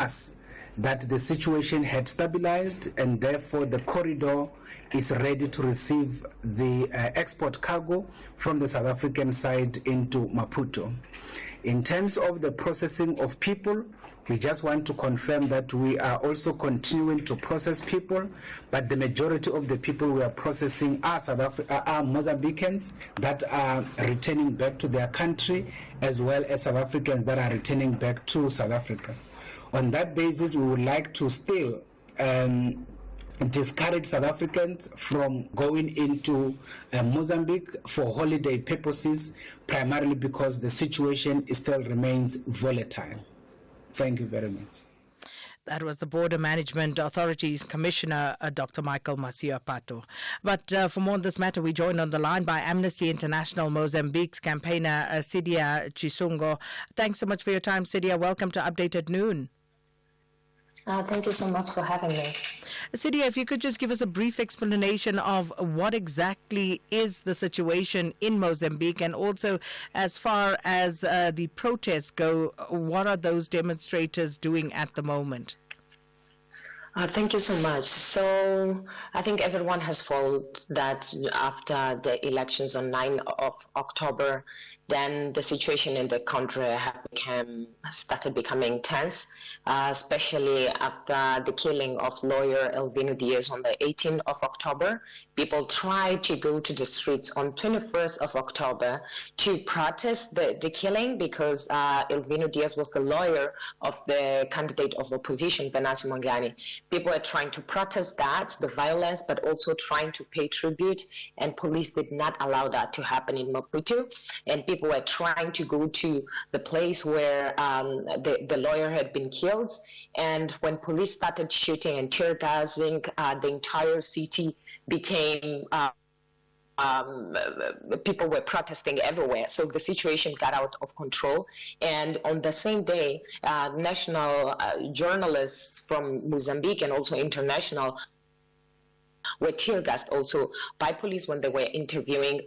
us that the situation had stabilized and therefore the corridor is ready to receive the export cargo from the South African side into Maputo. In terms of the processing of people, we just want to confirm that we are also continuing to process people, but the majority of the people we are processing are Mozambicans that are returning back to their country, as well as South Africans that are returning back to South Africa. On that basis, we would like to still discourage South Africans from going into Mozambique for holiday purposes, primarily because the situation still remains volatile. Thank you very much. That was the Border Management Authorities Commissioner, Dr. Michael Masiapato. But for more on this matter, we joined on the line by Amnesty International Mozambique's campaigner, Sidia Chisungo. Thanks so much for your time, Sidia. Welcome to Update at Noon. Thank you so much for having me. Sidia, if you could just give us a brief explanation of what exactly is the situation in Mozambique, and also as far as the protests go, what are those demonstrators doing at the moment? Thank you so much. So I think everyone has followed that after the elections on 9 of October, then the situation in the country started becoming tense, especially after the killing of lawyer Elvino Diaz on the 18th of October. People tried to go to the streets on 21st of October to protest the killing because Elvino Diaz was the lawyer of the candidate of opposition, Venancio Mondlane. People were trying to protest that, the violence, but also trying to pay tribute, and police did not allow that to happen in Maputo. And people were trying to go to the place where the lawyer had been killed. And when police started shooting and tear gassing, the entire city became people were protesting everywhere. So the situation got out of control. And on the same day, national journalists from Mozambique and also international were tear gassed also by police when they were interviewing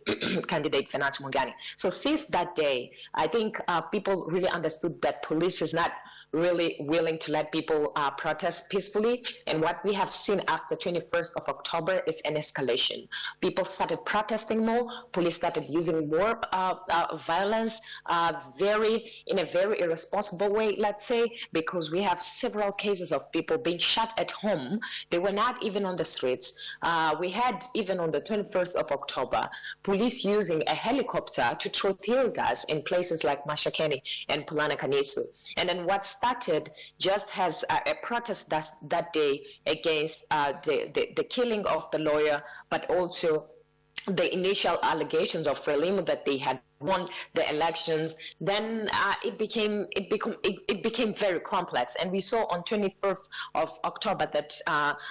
candidate Venancio Mondlane. So since that day, I think people really understood that police is not really willing to let people protest peacefully. And what we have seen after 21st of October is an escalation. People started protesting more, police started using more violence in a very irresponsible way, let's say, because we have several cases of people being shot at home. They were not even on the streets. We had, even on the 21st of October, police using a helicopter to throw tear gas in places like Mashakeni and Pulanakanisu. And then what started just as a protest that day against the killing of the lawyer, but also the initial allegations of Frelimo that they had won the elections, then it became very complex. And we saw on 21st of October that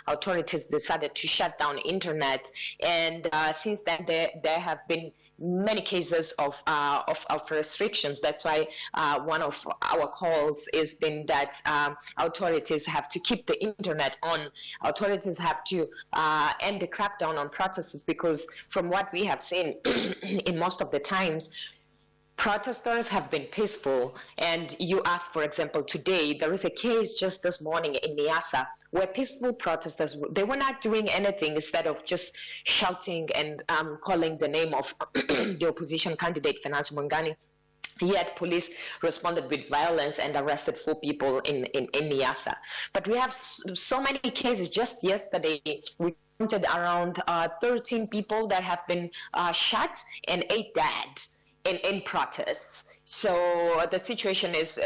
authorities decided to shut down internet. And since then, there have been many cases of restrictions. That's why one of our calls has been that authorities have to keep the internet on. Authorities have to end the crackdown on protesters, because from what we have seen in most of the times, protesters have been peaceful. And you ask, for example, today, there is a case just this morning in Niassa where peaceful protesters, they were not doing anything instead of just shouting and calling the name of the opposition candidate, Venancio Mondlane. Yet police responded with violence and arrested 4 people in Niassa. But we have so many cases. Just yesterday, we counted around 13 people that have been shot and 8 dead in protests. So the situation is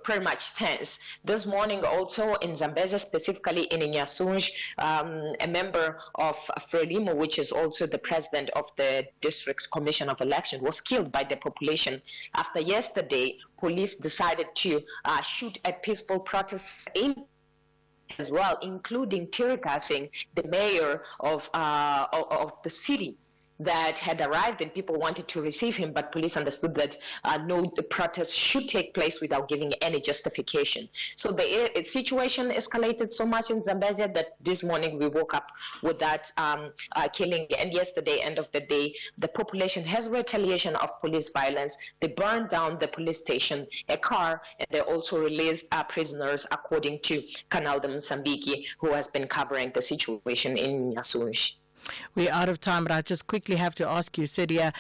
pretty much tense. This morning also in Zambezi, specifically in Inhações, a member of Frelimo, which is also the president of the District Commission of Election, was killed by the population after yesterday police decided to shoot at peaceful protests in as well, including tear gassing the mayor of the city. that had arrived and people wanted to receive him, but police understood that no protest should take place without giving any justification. So the situation escalated so much in Zambezia that this morning we woke up with that killing, and yesterday, end of the day, the population has retaliation of police violence. They burned down the police station, a car, and they also released prisoners, according to Canal de Mozambique, who has been covering the situation in Nyasunji. We're out of time, but I just quickly have to ask you, Sidia,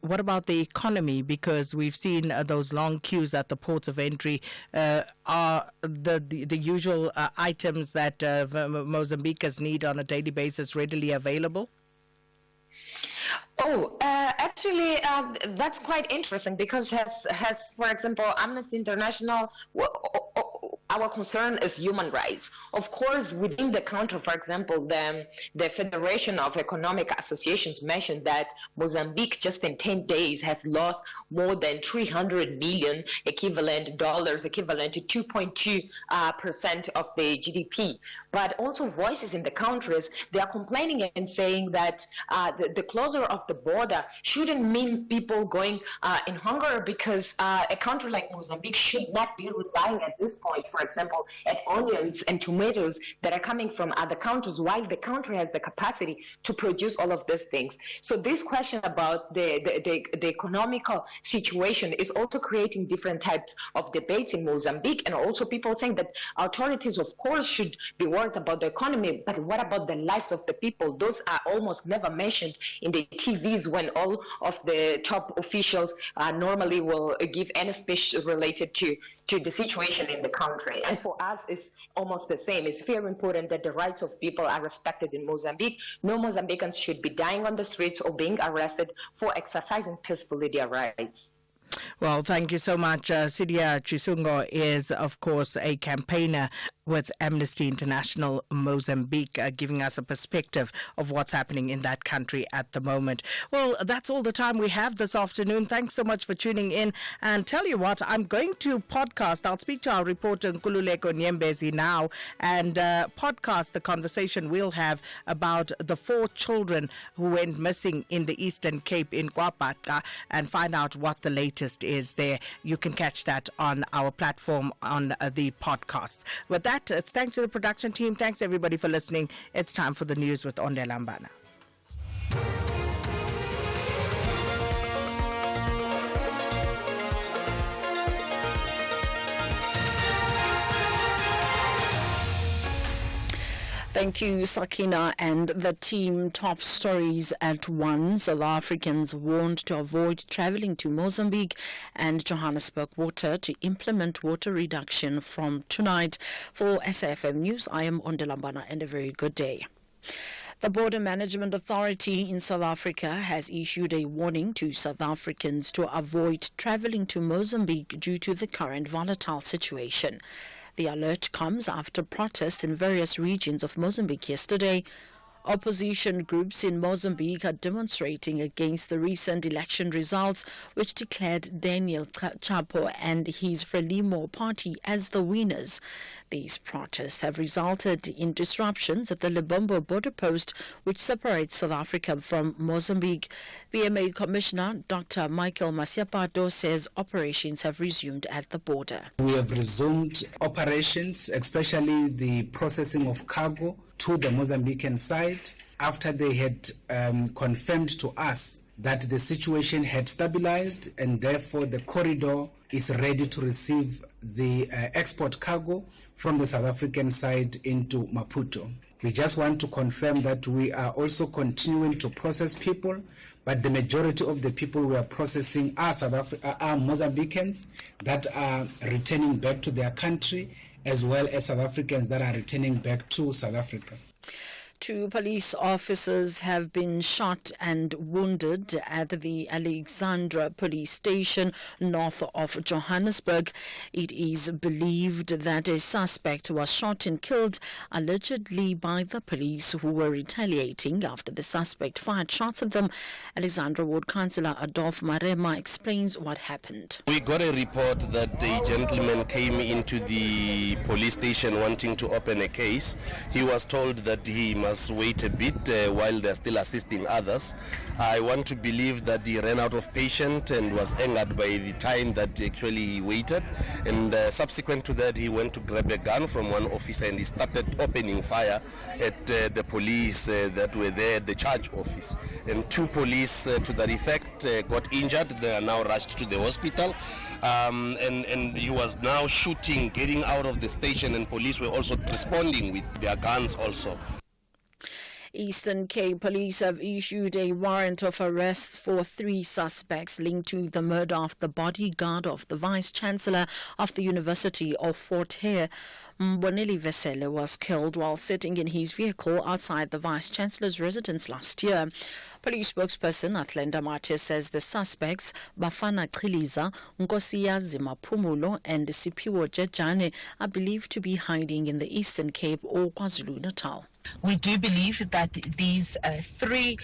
what about the economy? Because we've seen those long queues at the ports of entry. Are the usual items that Mozambicans need on a daily basis readily available? Actually, that's quite interesting because has, for example, Amnesty International, our concern is human rights. Of course, within the country, for example, the Federation of Economic Associations mentioned that Mozambique just in 10 days has lost more than 300 million equivalent dollars, equivalent to 2.2% of the GDP. But also voices in the countries, they are complaining and saying that the closure of the border shouldn't mean people going in hunger, because a country like Mozambique should not be relying at this point, for example, at onions and tomatoes that are coming from other countries, while the country has the capacity to produce all of these things. So this question about the economical situation is also creating different types of debates in Mozambique, and also people saying that authorities, of course, should be worried about the economy, but what about the lives of the people? Those are almost never mentioned in the TVs when all of the top officials normally will give any speech related to the situation in the country. And for us, it's almost the same. It's very important that the rights of people are respected in Mozambique. No Mozambicans should be dying on the streets or being arrested for exercising peacefully their rights. Well, thank you so much. Sidia Chisungo is, of course, a campaigner with Amnesty International Mozambique, giving us a perspective of what's happening in that country at the moment. Well, that's all the time we have this afternoon. Thanks so much for tuning in. And tell you what, I'm going to podcast. I'll speak to our reporter Nkululeko Nyembezi now and podcast the conversation we'll have about the 4 children who went missing in the Eastern Cape in KwaPata, and find out what the latest is there. You can catch that on our platform on the podcasts. With that, it's thanks to the production team. Thanks everybody for listening. It's time for the news with Onde Lambana. Thank you, Sakina and the team. Top stories at 1. South Africans warned to avoid travelling to Mozambique and Johannesburg Water to implement water reduction from tonight. For SAFM News, I am Onde Lambana, and a very good day. The Border Management Authority in South Africa has issued a warning to South Africans to avoid travelling to Mozambique due to the current volatile situation. The alert comes after protests in various regions of Mozambique yesterday. Opposition groups in Mozambique are demonstrating against the recent election results, which declared Daniel Chapo and his Frelimo party as the winners. These protests have resulted in disruptions at the Lebombo border post, which separates South Africa from Mozambique. VMA Commissioner Dr. Michael Masiapato says operations have resumed at the border. We have resumed operations, especially the processing of cargo to the Mozambican side, after they had confirmed to us that the situation had stabilized and therefore the corridor is ready to receive the export cargo from the South African side into Maputo. We just want to confirm that we are also continuing to process people, but the majority of the people we are processing are Mozambicans that are returning back to their country, as well as South Africans that are returning back to South Africa. 2 police officers have been shot and wounded at the Alexandra police station north of Johannesburg. It is believed that a suspect was shot and killed, allegedly by the police, who were retaliating after the suspect fired shots at them. Alexandra Ward Councillor Adolf Marema explains what happened. We got a report that a gentleman came into the police station wanting to open a case. He was told that he must must wait a bit while they're still assisting others. I want to believe that he ran out of patience and was angered by the time that actually he waited. And subsequent to that, he went to grab a gun from one officer and he started opening fire at the police that were there at the charge office. And 2 police to that effect got injured. They are now rushed to the hospital. And he was now shooting, getting out of the station, and police were also responding with their guns also. Eastern Cape Police have issued a warrant of arrest for 3 suspects linked to the murder of the bodyguard of the Vice-Chancellor of the University of Fort Hare. Mboneli Vesele was killed while sitting in his vehicle outside the Vice-Chancellor's residence last year. Police spokesperson Athlenda Martyr says the suspects, Bafana Chiliza, Nkosiyazi Maphumulo and Sipiwo Jejane, are believed to be hiding in the Eastern Cape or KwaZulu-Natal. We do believe that these 3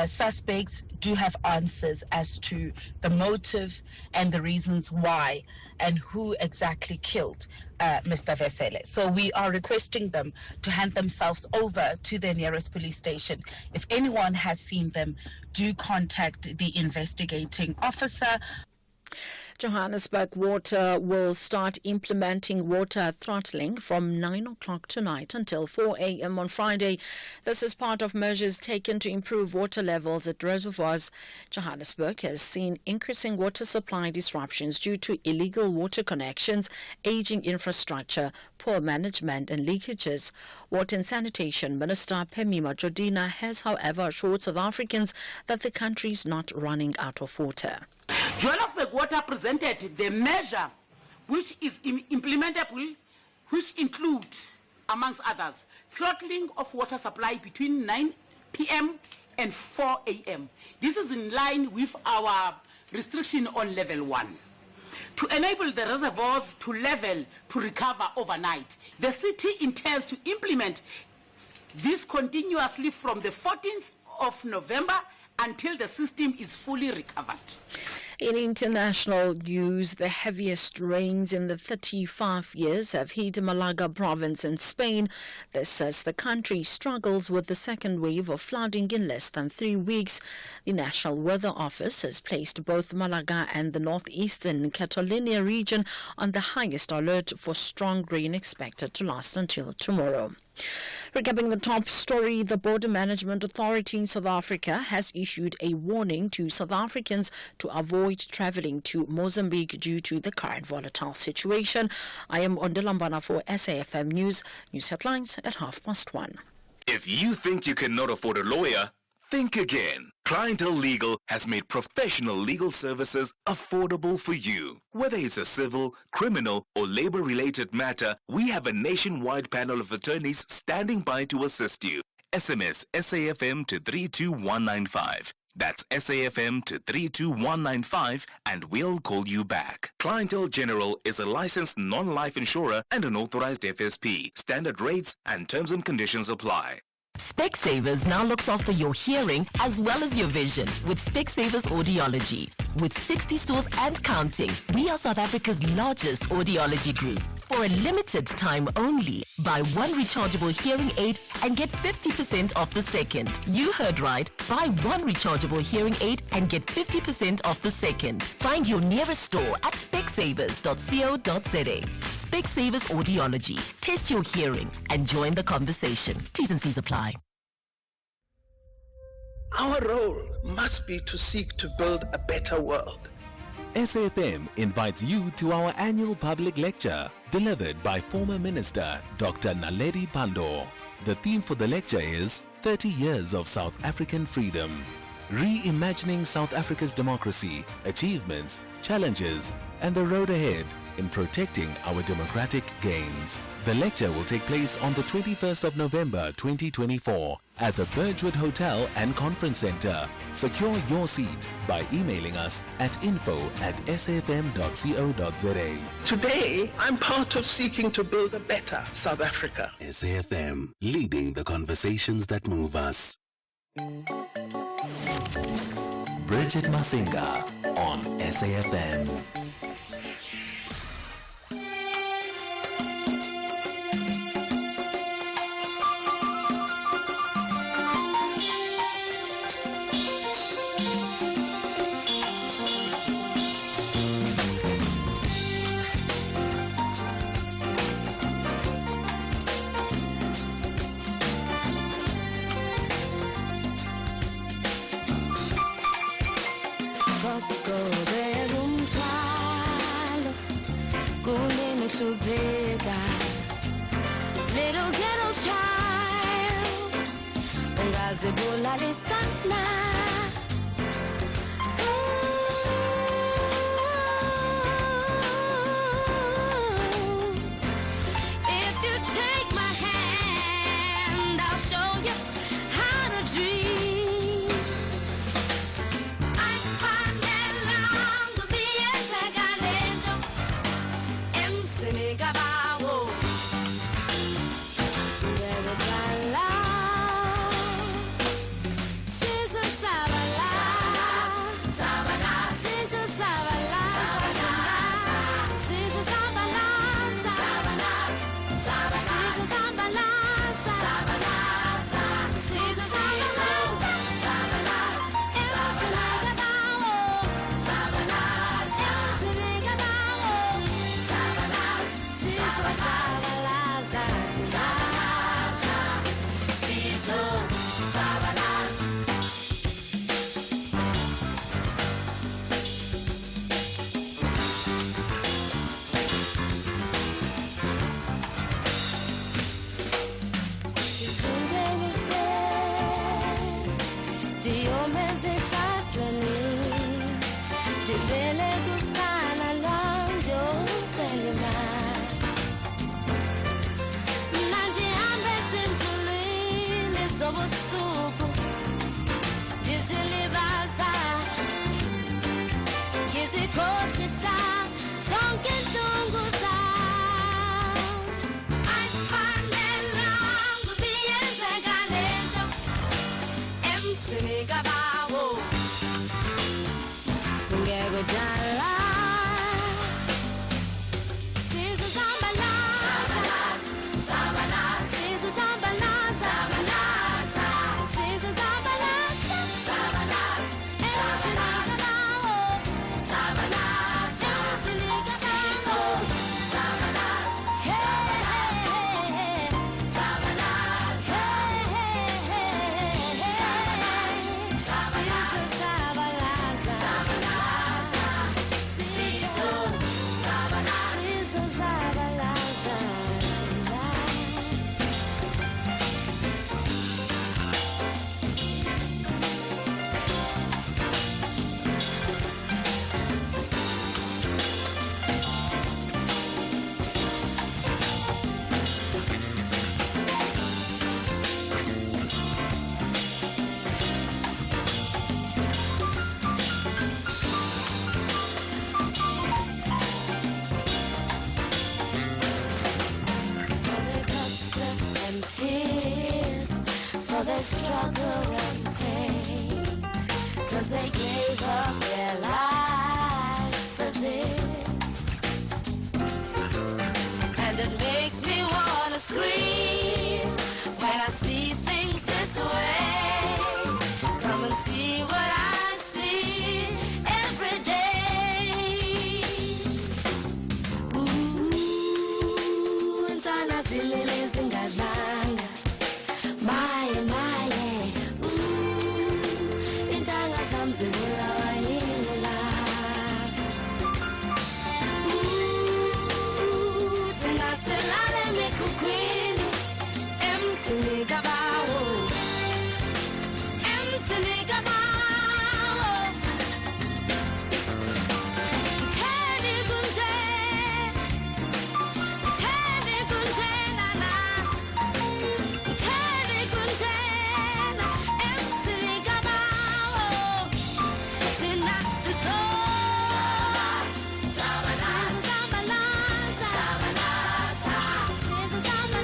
suspects do have answers as to the motive and the reasons why and who exactly killed Mr. Vesele. So we are requesting them to hand themselves over to their nearest police station. If anyone has seen them, do contact the investigating officer. Johannesburg Water will start implementing water throttling from 9 o'clock tonight until 4 a.m. on Friday. This is part of measures taken to improve water levels at reservoirs. Johannesburg has seen increasing water supply disruptions due to illegal water connections, aging infrastructure, poor management and leakages. Water and Sanitation Minister Phemima Jodina has, however, assured South Africans that the country is not running out of water. Johannesburg Water presented the measure which is implementable, which includes, amongst others, throttling of water supply between 9 p.m. and 4 a.m. This is in line with our restriction on level 1. To enable the reservoirs to level to recover overnight, the city intends to implement this continuously from the 14th of November until the system is fully recovered. In international news, the heaviest rains in the 35 years have hit Malaga province in Spain. This as the country struggles with the second wave of flooding in less than 3 weeks. The National Weather Office has placed both Malaga and the northeastern Catalonia region on the highest alert for strong rain expected to last until tomorrow. Recapping the top story, the Border Management Authority in South Africa has issued a warning to South Africans to avoid travelling to Mozambique due to the current volatile situation. I am Ondelambana for SAFM News. News headlines at 1:30. If you think you cannot afford a lawyer, think again. Clientele Legal has made professional legal services affordable for you. Whether it's a civil, criminal, or labor-related matter, we have a nationwide panel of attorneys standing by to assist you. SMS SAFM to 32195. That's SAFM to 32195 and we'll call you back. Clientele General is a licensed non-life insurer and an authorized FSP. Standard rates and terms and conditions apply. Specsavers now looks after your hearing as well as your vision with Specsavers Audiology. With 60 stores and counting, we are South Africa's largest audiology group. For a limited time only, buy 1 rechargeable hearing aid and get 50% off the second. You heard right. Buy 1 rechargeable hearing aid and get 50% off the second. Find your nearest store at specsavers.co.za. Specsavers Audiology. Test your hearing and join the conversation. T's and C's apply. Our role must be to seek to build a better world. SAFM invites you to our annual public lecture, delivered by former Minister Dr. Naledi Pandor. The theme for the lecture is 30 Years of South African Freedom, reimagining South Africa's democracy, achievements, challenges, and the road ahead in protecting our democratic gains. The lecture will take place on the 21st of November 2024 at the Birchwood Hotel and Conference Center. Secure your seat by emailing us at info@safm.co.za. Today, I'm part of seeking to build a better South Africa. SAFM, leading the conversations that move us. Bridget Masinga on SAFM. uhlupeka little ghetto child ungazibulalisana if you take my hand I'll show you how to dream I find that long viyezakalento emsini kabawo ngekudala sizo sabala sabala sizo sabala sizo sabala sabala sabala sizo sabala sabala sizo sabala emsini kabawo sabala emsini kabawo sabala sizo sabala sizo sabala Kabawo ngekudala sizo sabala sabala sizo sabala sabala sizo sabala sabala emsini kabawo sabala emsini kabawo sabala hey sabala tears for their struggle and pain, 'cause they gave up their lives for this, and it makes me wanna scream when I see things this way. Come and see what I see every day. Ooh, insana zilele zingadlanga maye maye intanga zami zibulawa yingculazi thina silale emikhukhwini emsini kabawo emsini kabawo mtheni kunje mtheni kunje nana mtheni kunje emsini kabawo thina siso sabala sabala sabala sabala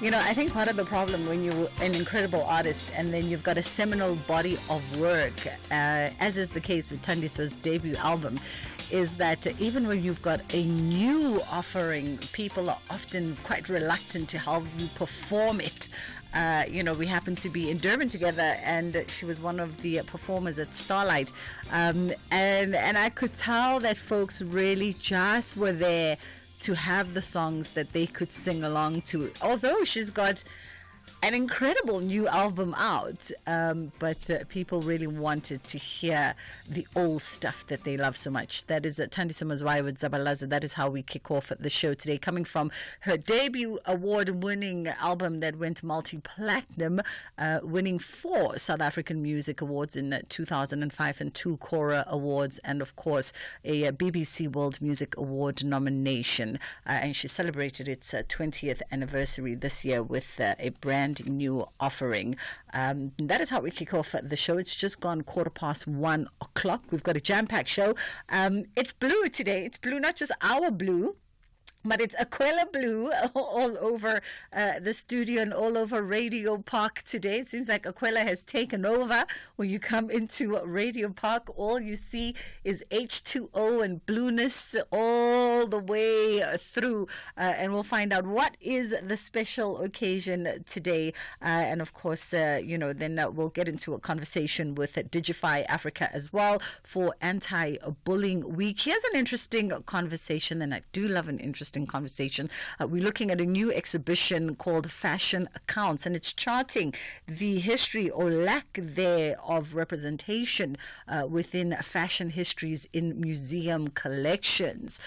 You know, I think part of the problem when you're an incredible artist and then you've got a seminal body of work, as is the case with Thandiswa's debut album, is that even when you've got a new offering, people are often quite reluctant to help you perform it. We happened to be in Durban together, and she was one of the performers at Starlight, and I could tell that folks really just were there to have the songs that they could sing along to, although she's got an incredible new album out, but people really wanted to hear the old stuff that they love so much. That is Thandiswa Mazwai with Zabalaza. That is how we kick off the show today, coming from her debut award-winning album that went multi-platinum, winning 4 South African Music Awards in 2005 and 2 Cora Awards, and of course a BBC World Music Award nomination. And she celebrated its 20th anniversary this year with a brand new offering. That is how we kick off the show. It's just gone 1:15. We've got a jam-packed show. It's blue today. It's blue, not just our blue, but it's Aquila blue all over the studio and all over Radio Park today. It seems like Aquila has taken over. When you come into Radio Park, all you see is H2O and blueness all the way through. And we'll find out what is the special occasion today. And of course, then we'll get into a conversation with Digify Africa as well for Anti-Bullying Week. Here's an interesting conversation, and I do love an interesting conversation. We're looking at a new exhibition called Fashion Accounts, and it's charting the history or lack there of representation within fashion histories in museum collections.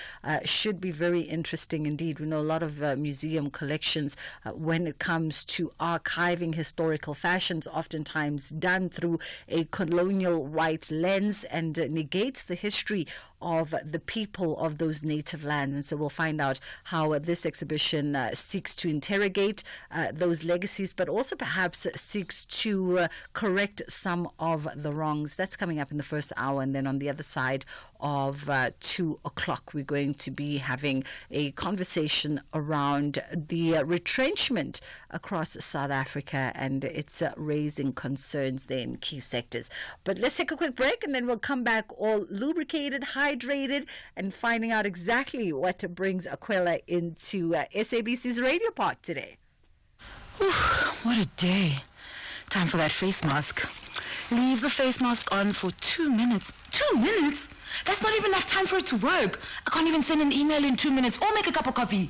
Should be very interesting indeed. We know a lot of museum collections when it comes to archiving historical fashions, oftentimes done through a colonial white lens, and negates the history of the people of those native lands. And so we'll find out how this exhibition seeks to interrogate those legacies, but also perhaps seeks to correct some of the wrongs. That's coming up in the first hour. And then on the other side of 2 o'clock, we're going to be having a conversation around the retrenchment across South Africa, and it's raising concerns there in key sectors. But let's take a quick break, and then we'll come back all lubricated, hydrated, and finding out exactly what brings Aquila into SABC's Radio Park today. Whew, what a day. Time for that face mask. Leave the face mask on for 2 minutes. 2 minutes? That's not even enough time for it to work. I can't even send an email in 2 minutes or make a cup of coffee.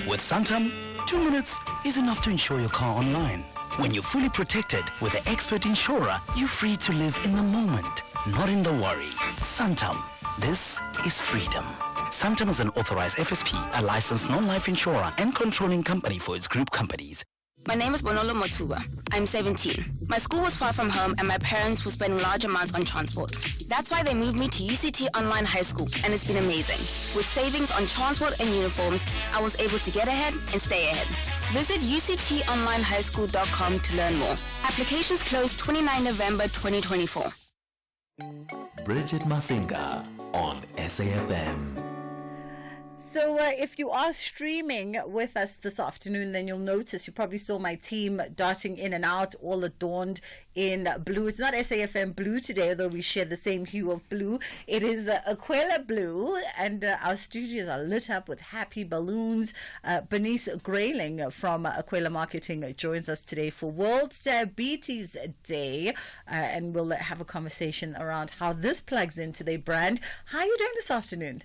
With Santam, 2 minutes is enough to insure your car online. When you're fully protected with the expert insurer, you're free to live in the moment, not in the worry. Santam. This is freedom. Santam is an authorized FSP, a licensed non-life insurer and controlling company for its group companies. My name is Bonolo Motuba. I'm 17. My school was far from home and my parents were spending large amounts on transport. That's why they moved me to UCT Online High School, and it's been amazing. With savings on transport and uniforms, I was able to get ahead and stay ahead. Visit uctonlinehighschool.com to learn more. Applications close 29 November 2024. Bridget Masinga on SAFM. So if you are streaming with us this afternoon, then you'll notice, you probably saw my team darting in and out, all adorned in blue. It's not SAFM blue today, although we share the same hue of blue. It is Aquila blue, and our studios are lit up with happy balloons. Bernice Grayling from Aquila Marketing joins us today for World Diabetes Day, and we'll have a conversation around how this plugs into their brand. How are you doing this afternoon?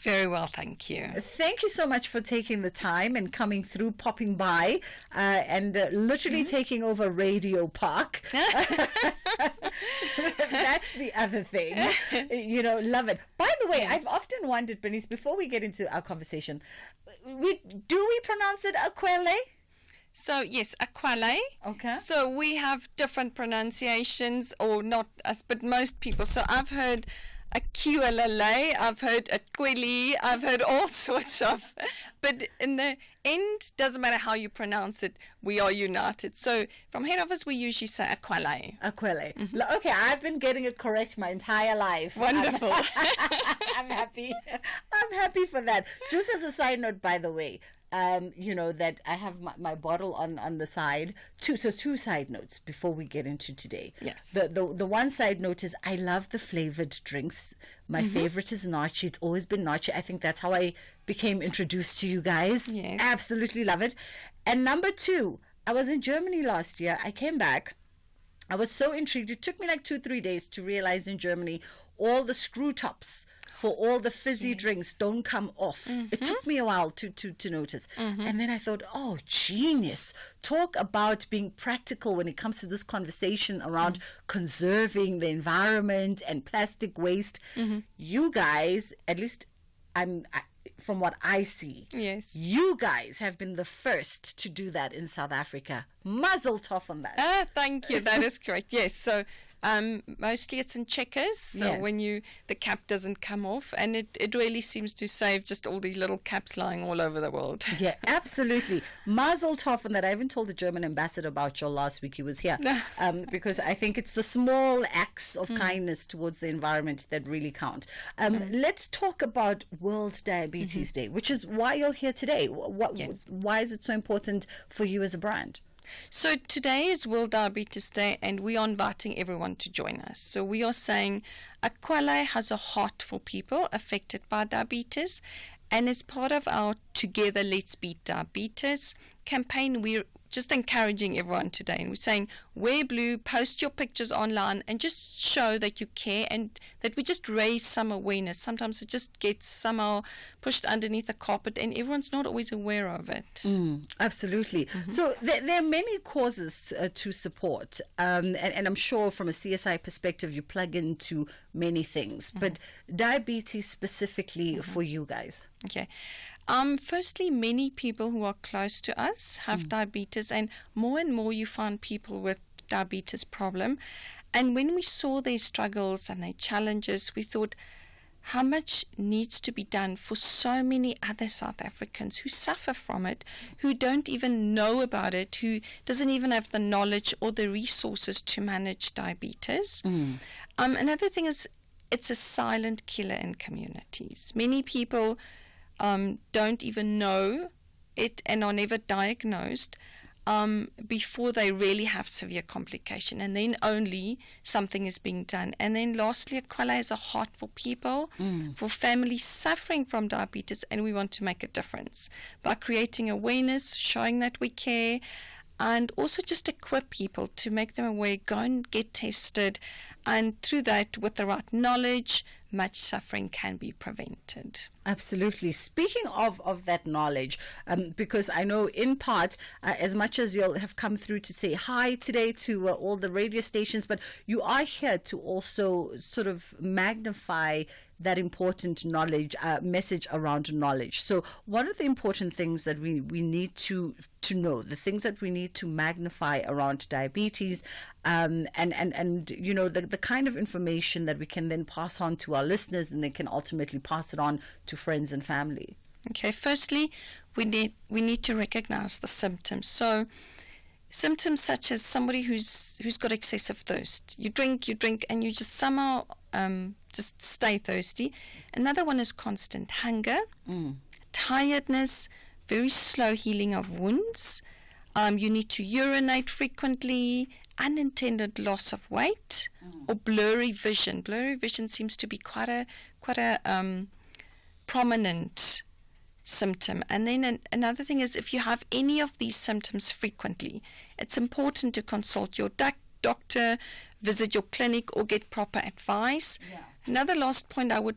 Very well, thank you. Thank you so much for taking the time and coming through, popping by, and literally taking over Radio Park. That's the other thing. Love it. By the way, yes. I've often wondered, Bernice, before we get into our conversation, do we pronounce it Aquile? So, yes, Aquile. Okay. So we have different pronunciations, or not us, but most people. So I've heard Aquilale, I've heard Aquili, I've heard all sorts of, but in the end, doesn't matter how you pronounce it, we are united. So from head office, we usually say Aquile. Aquile. Mm-hmm. Okay, I've been getting it correct my entire life. Wonderful. I'm happy. I'm happy for that. Just as a side note, by the way, that I have my bottle on the side. Two side notes before we get into today. Yes. The one side note is I love the flavored drinks. My favorite is Nachi. It's always been Nachi. I think that's how I became introduced to you guys. Yes. Absolutely love it. And number two, I was in Germany last year. I came back. I was so intrigued. It took me like 2-3 days to realize in Germany all the screw tops for all the fizzy drinks don't come off. It took me a while to notice. And then I thought, oh, genius. Talk about being practical when it comes to this conversation around conserving the environment and plastic waste. You guys, at least from what I see, yes, you guys have been the first to do that in South Africa. Mazel tov on that. Thank you. That is correct. Yes. So mostly it's in checkers. So Yes. when the cap doesn't come off, and it really seems to save just all these little caps lying all over the world. Yeah, absolutely. Mazel tov on that. I even told the German ambassador about you last week. He was here because I think it's the small acts of kindness towards the environment that really count. Let's talk about World Diabetes Day, which is why you're here today. Why is it so important for you as a brand? So today is World Diabetes Day, and we are inviting everyone to join us. So we are saying Aquale has a heart for people affected by diabetes, and as part of our Together Let's Beat Diabetes campaign, we're just encouraging everyone today, and we're saying wear blue, post your pictures online, and just show that you care and that we just raise some awareness. Sometimes it just gets somehow pushed underneath the carpet and everyone's not always aware of it. Absolutely. So there are many causes to support, and I'm sure from a CSI perspective you plug into many things, but diabetes specifically for you guys. Okay. Firstly, many people who are close to us have diabetes, and more you find people with diabetes problem. And when we saw their struggles and their challenges, we thought how much needs to be done for so many other South Africans who suffer from it, who don't even know about it, who doesn't even have the knowledge or the resources to manage diabetes. Another thing is it's a silent killer in communities. Many people don't even know it and are never diagnosed before they really have severe complication, and then only something is being done. And then lastly, Aquale has a heart for people, for families suffering from diabetes, and we want to make a difference by creating awareness, showing that we care, and also just equip people to make them aware, go and get tested, and through that, with the right knowledge, much suffering can be prevented. Absolutely. Speaking of that knowledge, because I know in part, as much as you'll have come through to say hi today to all the radio stations, but you are here to also sort of magnify that important knowledge, message around knowledge. So what are the important things that we need to know, the things that we need to magnify around diabetes, and you know, the kind of information that we can then pass on to our listeners, and they can ultimately pass it on to friends and family? Okay, firstly, we need to recognize the symptoms. So symptoms such as somebody who's got excessive thirst. You drink, and you just somehow just stay thirsty. Another one is constant hunger, tiredness, very slow healing of wounds. You need to urinate frequently, unintended loss of weight, or blurry vision. Blurry vision seems to be quite a prominent symptom. And then another thing is, if you have any of these symptoms frequently, it's important to consult your doctor, visit your clinic, or get proper advice. Another last point I would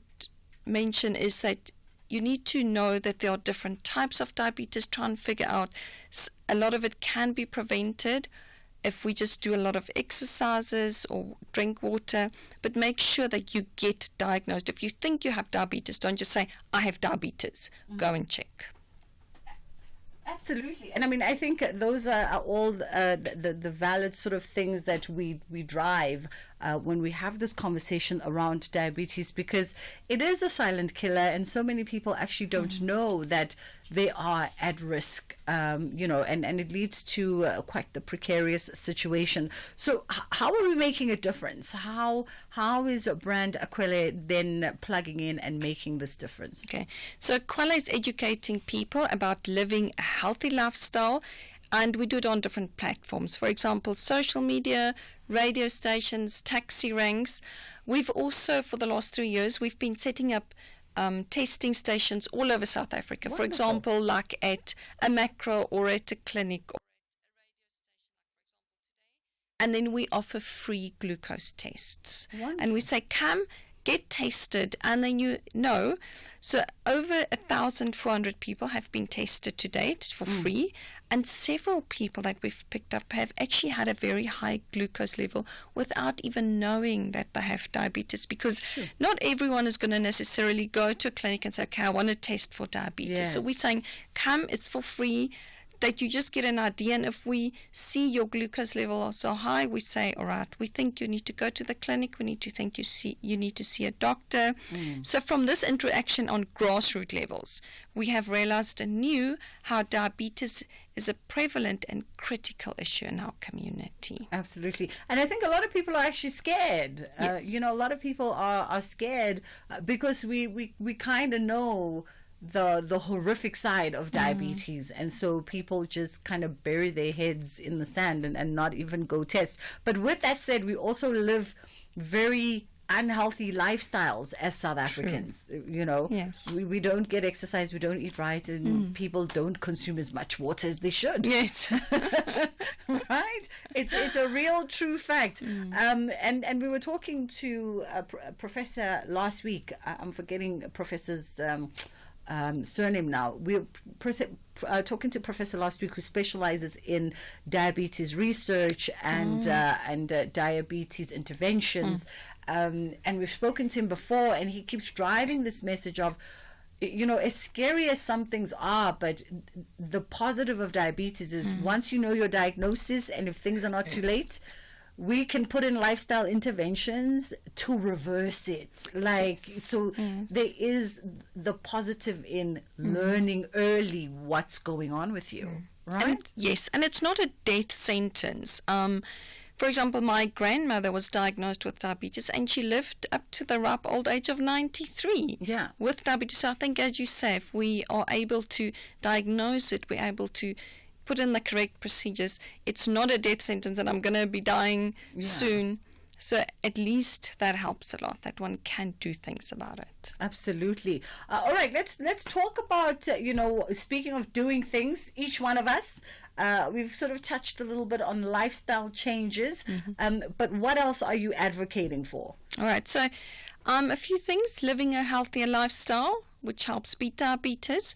mention is that you need to know that there are different types of diabetes. Try and figure out, a lot of it can be prevented if we just do a lot of exercises or drink water, but make sure that you get diagnosed. If you think you have diabetes, don't just say, I have diabetes. Go and check. Absolutely. And I mean, I think those are all the valid sort of things that we drive when we have this conversation around diabetes, because it is a silent killer, and so many people actually don't know that they are at risk, and it leads to quite the precarious situation. So how are we making a difference? How is Brand Aquele then plugging in and making this difference? Okay, so Aquele is educating people about living a healthy lifestyle, and we do it on different platforms. For example, social media, radio stations, taxi ranks. We've also, for the last 3 years, we've been setting up testing stations all over South Africa. Wonderful. For example, like at a macro or at a clinic. And then we offer free glucose tests. Wonderful. And we say, come, get tested, and then you know. So over 1,400 people have been tested to date for free, and several people that we've picked up have actually had a very high glucose level without even knowing that they have diabetes, because not everyone is going to necessarily go to a clinic and say, okay, I want to test for diabetes. So we're saying, come, it's for free, that you just get an idea, and if we see your glucose level so high, we say, all right, we think you need to go to the clinic, we need to think you need to see a doctor. So from this interaction on grassroots levels, we have realized anew how diabetes is a prevalent and critical issue in our community. Absolutely. And I think a lot of people are actually scared. Yes. A lot of people are scared because we kind of know the horrific side of diabetes, and so people just kind of bury their heads in the sand and not even go test. But with that said, we also live very unhealthy lifestyles as South Africans. Yes. We don't get exercise, we don't eat right, and people don't consume as much water as they should. Yes. Right? It's a real true fact. And we were talking to a professor last week. I'm forgetting Professor's surname now. We were talking to a professor last week who specializes in diabetes research and diabetes interventions. And we've spoken to him before, and he keeps driving this message of, as scary as some things are, but the positive of diabetes is once you know your diagnosis, and if things are not too late, we can put in lifestyle interventions to reverse it. There is the positive in learning early what's going on with you, right? And it's not a death sentence. For example, my grandmother was diagnosed with diabetes, and she lived up to the ripe old age of 93 with diabetes. So I think, as you say, if we are able to diagnose it, we're able to put in the correct procedures, it's not a death sentence and I'm going to be dying soon. So at least that helps a lot, that one can do things about it. Absolutely. All right, let's talk about, speaking of doing things, each one of us, we've sort of touched a little bit on lifestyle changes, but what else are you advocating for? All right, so a few things. Living a healthier lifestyle, which helps beat diabetes.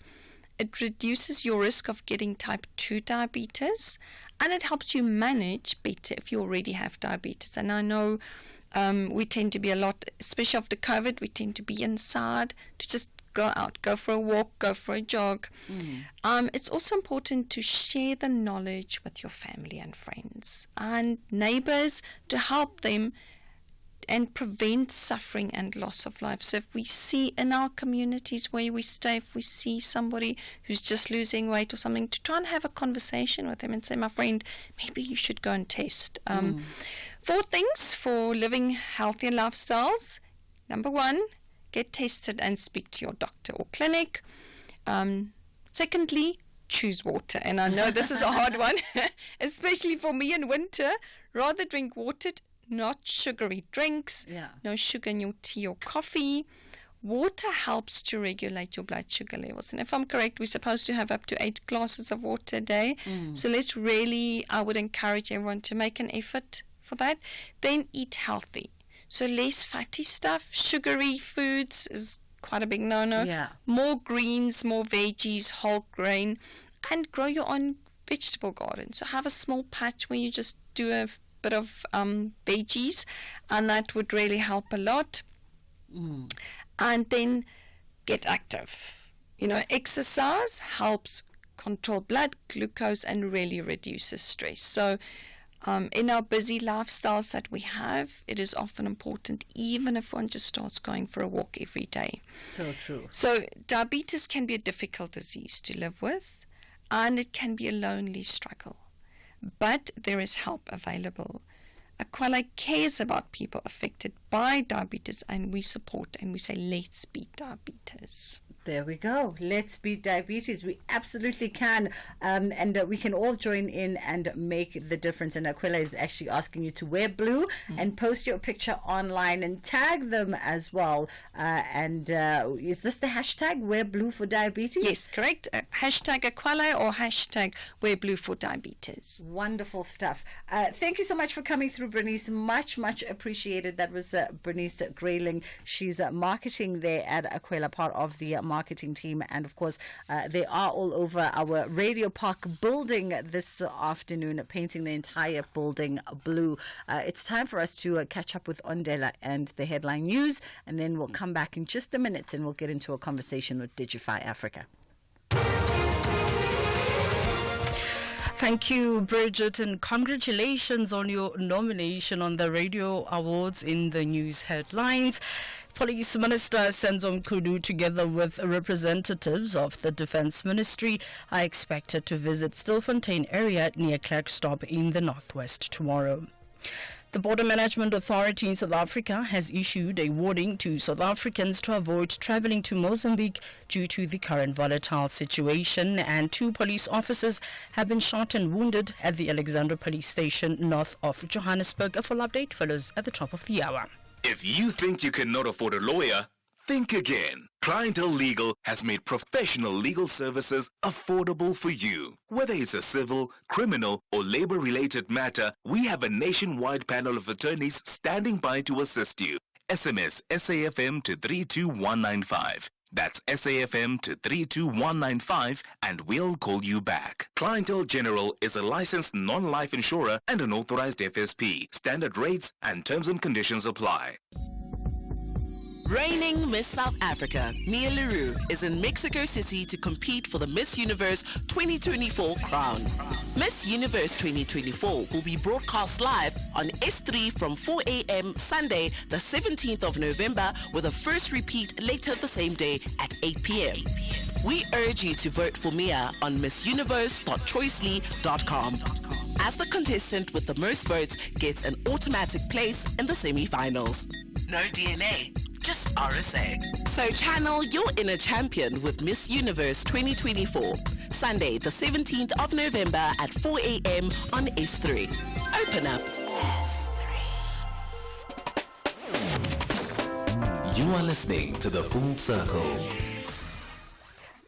It reduces your risk of getting type 2 diabetes, and it helps you manage better if you already have diabetes. And I know we tend to be a lot, especially after COVID, we tend to be inside, to just go out, go for a walk, go for a jog. It's also important to share the knowledge with your family and friends and neighbors to help them and prevent suffering and loss of life. So if we see in our communities where we stay, if we see somebody who's just losing weight or something, to try and have a conversation with them and say, my friend, maybe you should go and test. 4 things for living healthier lifestyles. Number 1, get tested and speak to your doctor or clinic. Secondly, choose water. And I know this is a hard one, especially for me in winter. Rather drink water, not sugary drinks, no sugar in your tea or coffee. Water helps to regulate your blood sugar levels. And if I'm correct, we're supposed to have up to 8 glasses of water a day. So I would encourage everyone to make an effort for that. Then eat healthy. So less fatty stuff. Sugary foods is quite a big no-no. More greens, more veggies, whole grain, and grow your own vegetable garden. So have a small patch where you just do a bit of veggies, and that would really help a lot. And then get active. Exercise helps control blood glucose and really reduces stress. So In our busy lifestyles that we have, it is often important, even if one just starts going for a walk every day. So true. So diabetes can be a difficult disease to live with, and it can be a lonely struggle. But there is help available. Aquila cares about people affected by diabetes, and we support and we say, let's beat diabetes. There we go. Let's beat diabetes. We absolutely can. And we can all join in and make the difference. And Aquila is actually asking you to wear blue and post your picture online and tag them as well. Is this the hashtag Wear Blue for Diabetes? Yes, correct. Hashtag Aquila or hashtag Wear Blue for Diabetes. Wonderful stuff. Thank you so much for coming through, Bernice. Much, much appreciated. That was Bernice Grayling. She's marketing there at Aquila, part of the marketing team, and of course they are all over our Radio Park building this afternoon, painting the entire building blue. It's time for us to catch up with Ondela and the headline news, and then we'll come back in just a minute and we'll get into a conversation with Digify Africa. Thank you, Bridget, and congratulations on your nomination on the Radio Awards in the news headlines. Police Minister Senzo Mkudu, together with representatives of the Defence Ministry, are expected to visit Stilfontein area near Klerksdorp in the northwest tomorrow. The Border Management Authority in South Africa has issued a warning to South Africans to avoid travelling to Mozambique due to the current volatile situation, and 2 police officers have been shot and wounded at the Alexandra Police Station north of Johannesburg. A full update follows at the top of the hour. If you think you cannot afford a lawyer, think again. Clientele Legal has made professional legal services affordable for you. Whether it's a civil, criminal, or labor-related matter, we have a nationwide panel of attorneys standing by to assist you. SMS SAFM to 32195. That's SAFM to 32195, and we'll call you back. Clientele General is a licensed non-life insurer and an authorized FSP. Standard rates and terms and conditions apply. Reigning Miss South Africa, Mia Leroux, is in Mexico City to compete for the Miss Universe 2024 crown. Miss Universe 2024 will be broadcast live on S3 from 4 a.m. Sunday, the 17th of November, with a first repeat later the same day at 8 p.m. We urge you to vote for Mia on missuniverse.choicely.com. As the contestant with the most votes gets an automatic place in the semi-finals. No DNA. Just RSA. So channel your inner champion with Miss Universe 2024. Sunday, the 17th of November at 4 a.m. on S3. Open up. You are listening to the Full Circle.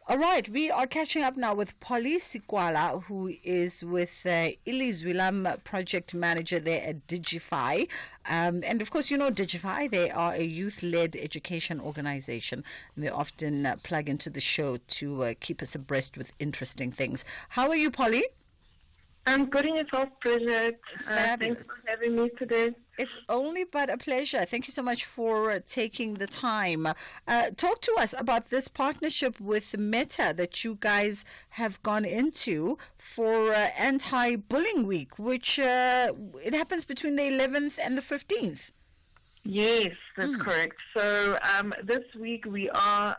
All right, we are catching up now with Polly Sikwala, who is with Ilizwilam project manager there at Digify. And of course, you know Digify, they are a youth-led education organization. And they often plug into the show to keep us abreast with interesting things. How are you, Polly? I'm good in yourself, Bridget. Thanks for having me today. It's only but a pleasure. Thank you so much for taking the time. Talk to us about this partnership with Meta that you guys have gone into for Anti-Bullying Week, which it happens between the 11th and the 15th. Yes, that's correct. So this week we are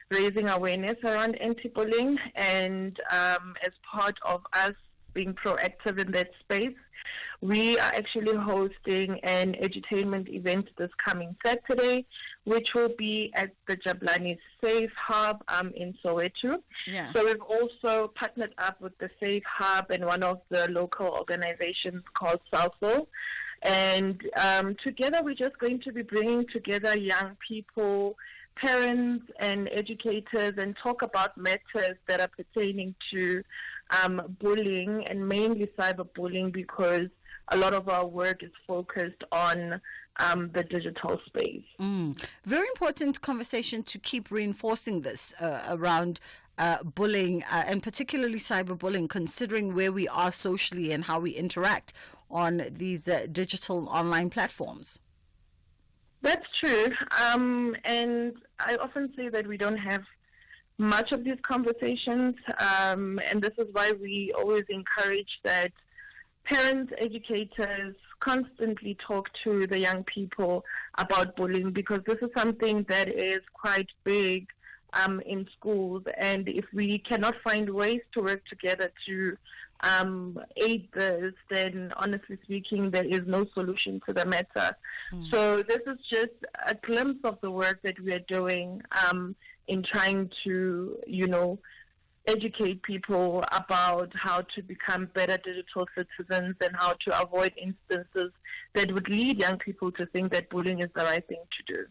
raising awareness around anti-bullying, and as part of us being proactive in that space, we are actually hosting an edutainment event this coming Saturday, which will be at the Jablani Safe Hub in Soweto. Yeah. So we've also partnered up with the Safe Hub and one of the local organizations called Salso. And together we're just going to be bringing together young people, parents and educators, and talk about matters that are pertaining to bullying, and mainly cyberbullying, because a lot of our work is focused on the digital space. Very important conversation to keep reinforcing this around bullying, and particularly cyberbullying, considering where we are socially and how we interact on these digital online platforms. That's true. And I often say that we don't have much of these conversations, and this is why we always encourage that parents, educators constantly talk to the young people about bullying, because this is something that is quite big in schools. And if we cannot find ways to work together to aid this, then honestly speaking, there is no solution to the matter. So this is just a glimpse of the work that we are doing in trying to, educate people about how to become better digital citizens and how to avoid instances that would lead young people to think that bullying is the right thing to do.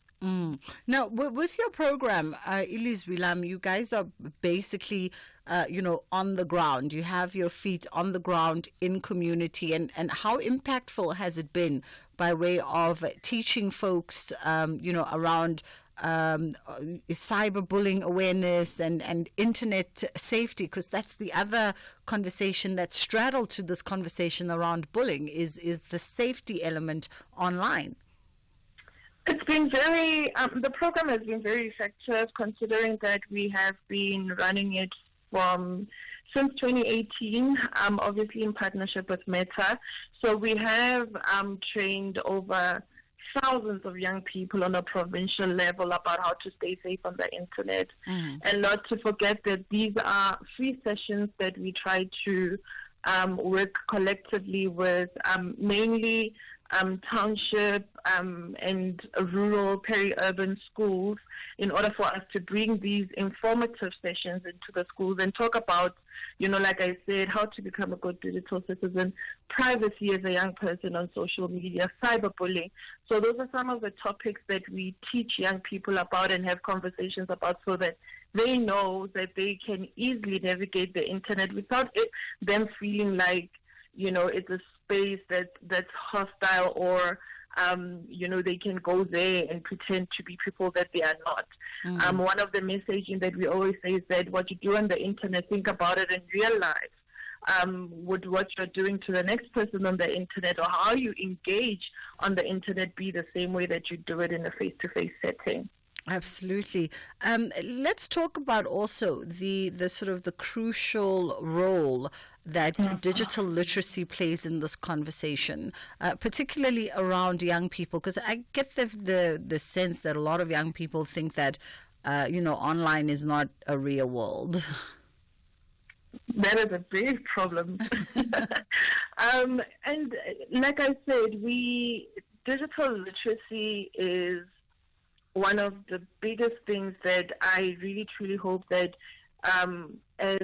Now, with your program, Elise Wilam, you guys are basically, on the ground. You have your feet on the ground in community. And how impactful has it been by way of teaching folks, around cyberbullying awareness and internet safety? Because that's the other conversation that's straddled to this conversation around bullying is the safety element online. It's been very, the program has been very effective, considering that we have been running it since 2018, obviously in partnership with Meta. So we have trained over thousands of young people on a provincial level about how to stay safe on the internet. And not to forget that these are free sessions that we try to work collectively with mainly township and rural peri-urban schools, in order for us to bring these informative sessions into the schools and talk about, like I said, how to become a good digital citizen, privacy as a young person on social media, cyberbullying. So those are some of the topics that we teach young people about and have conversations about, so that they know that they can easily navigate the internet without them feeling like, it's a space that's hostile, or they can go there and pretend to be people that they are not. One of the messaging that we always say is that what you do on the internet, think about it in real life. Would what you're doing to the next person on the internet, or how you engage on the internet, be the same way that you do it in a face-to-face setting? Absolutely. Let's talk about also the sort of the crucial role that digital literacy plays in this conversation, particularly around young people, because I get the sense that a lot of young people think that, online is not a real world. That is a big problem. And like I said, digital literacy is one of the biggest things that I really truly hope that as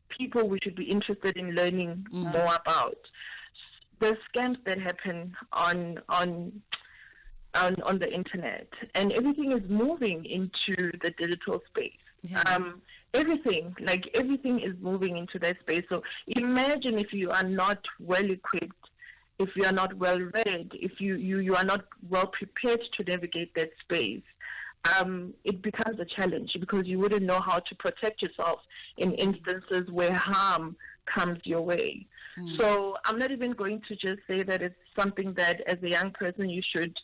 people we should be interested in learning more about. The scams that happen on the internet, and everything is moving into the digital space. Everything is moving into that space. So imagine if you are not well equipped, if you are not well read, if you are not well prepared to navigate that space, it becomes a challenge, because you wouldn't know how to protect yourself in instances where harm comes your way. So I'm not even going to just say that it's something that as a young person you should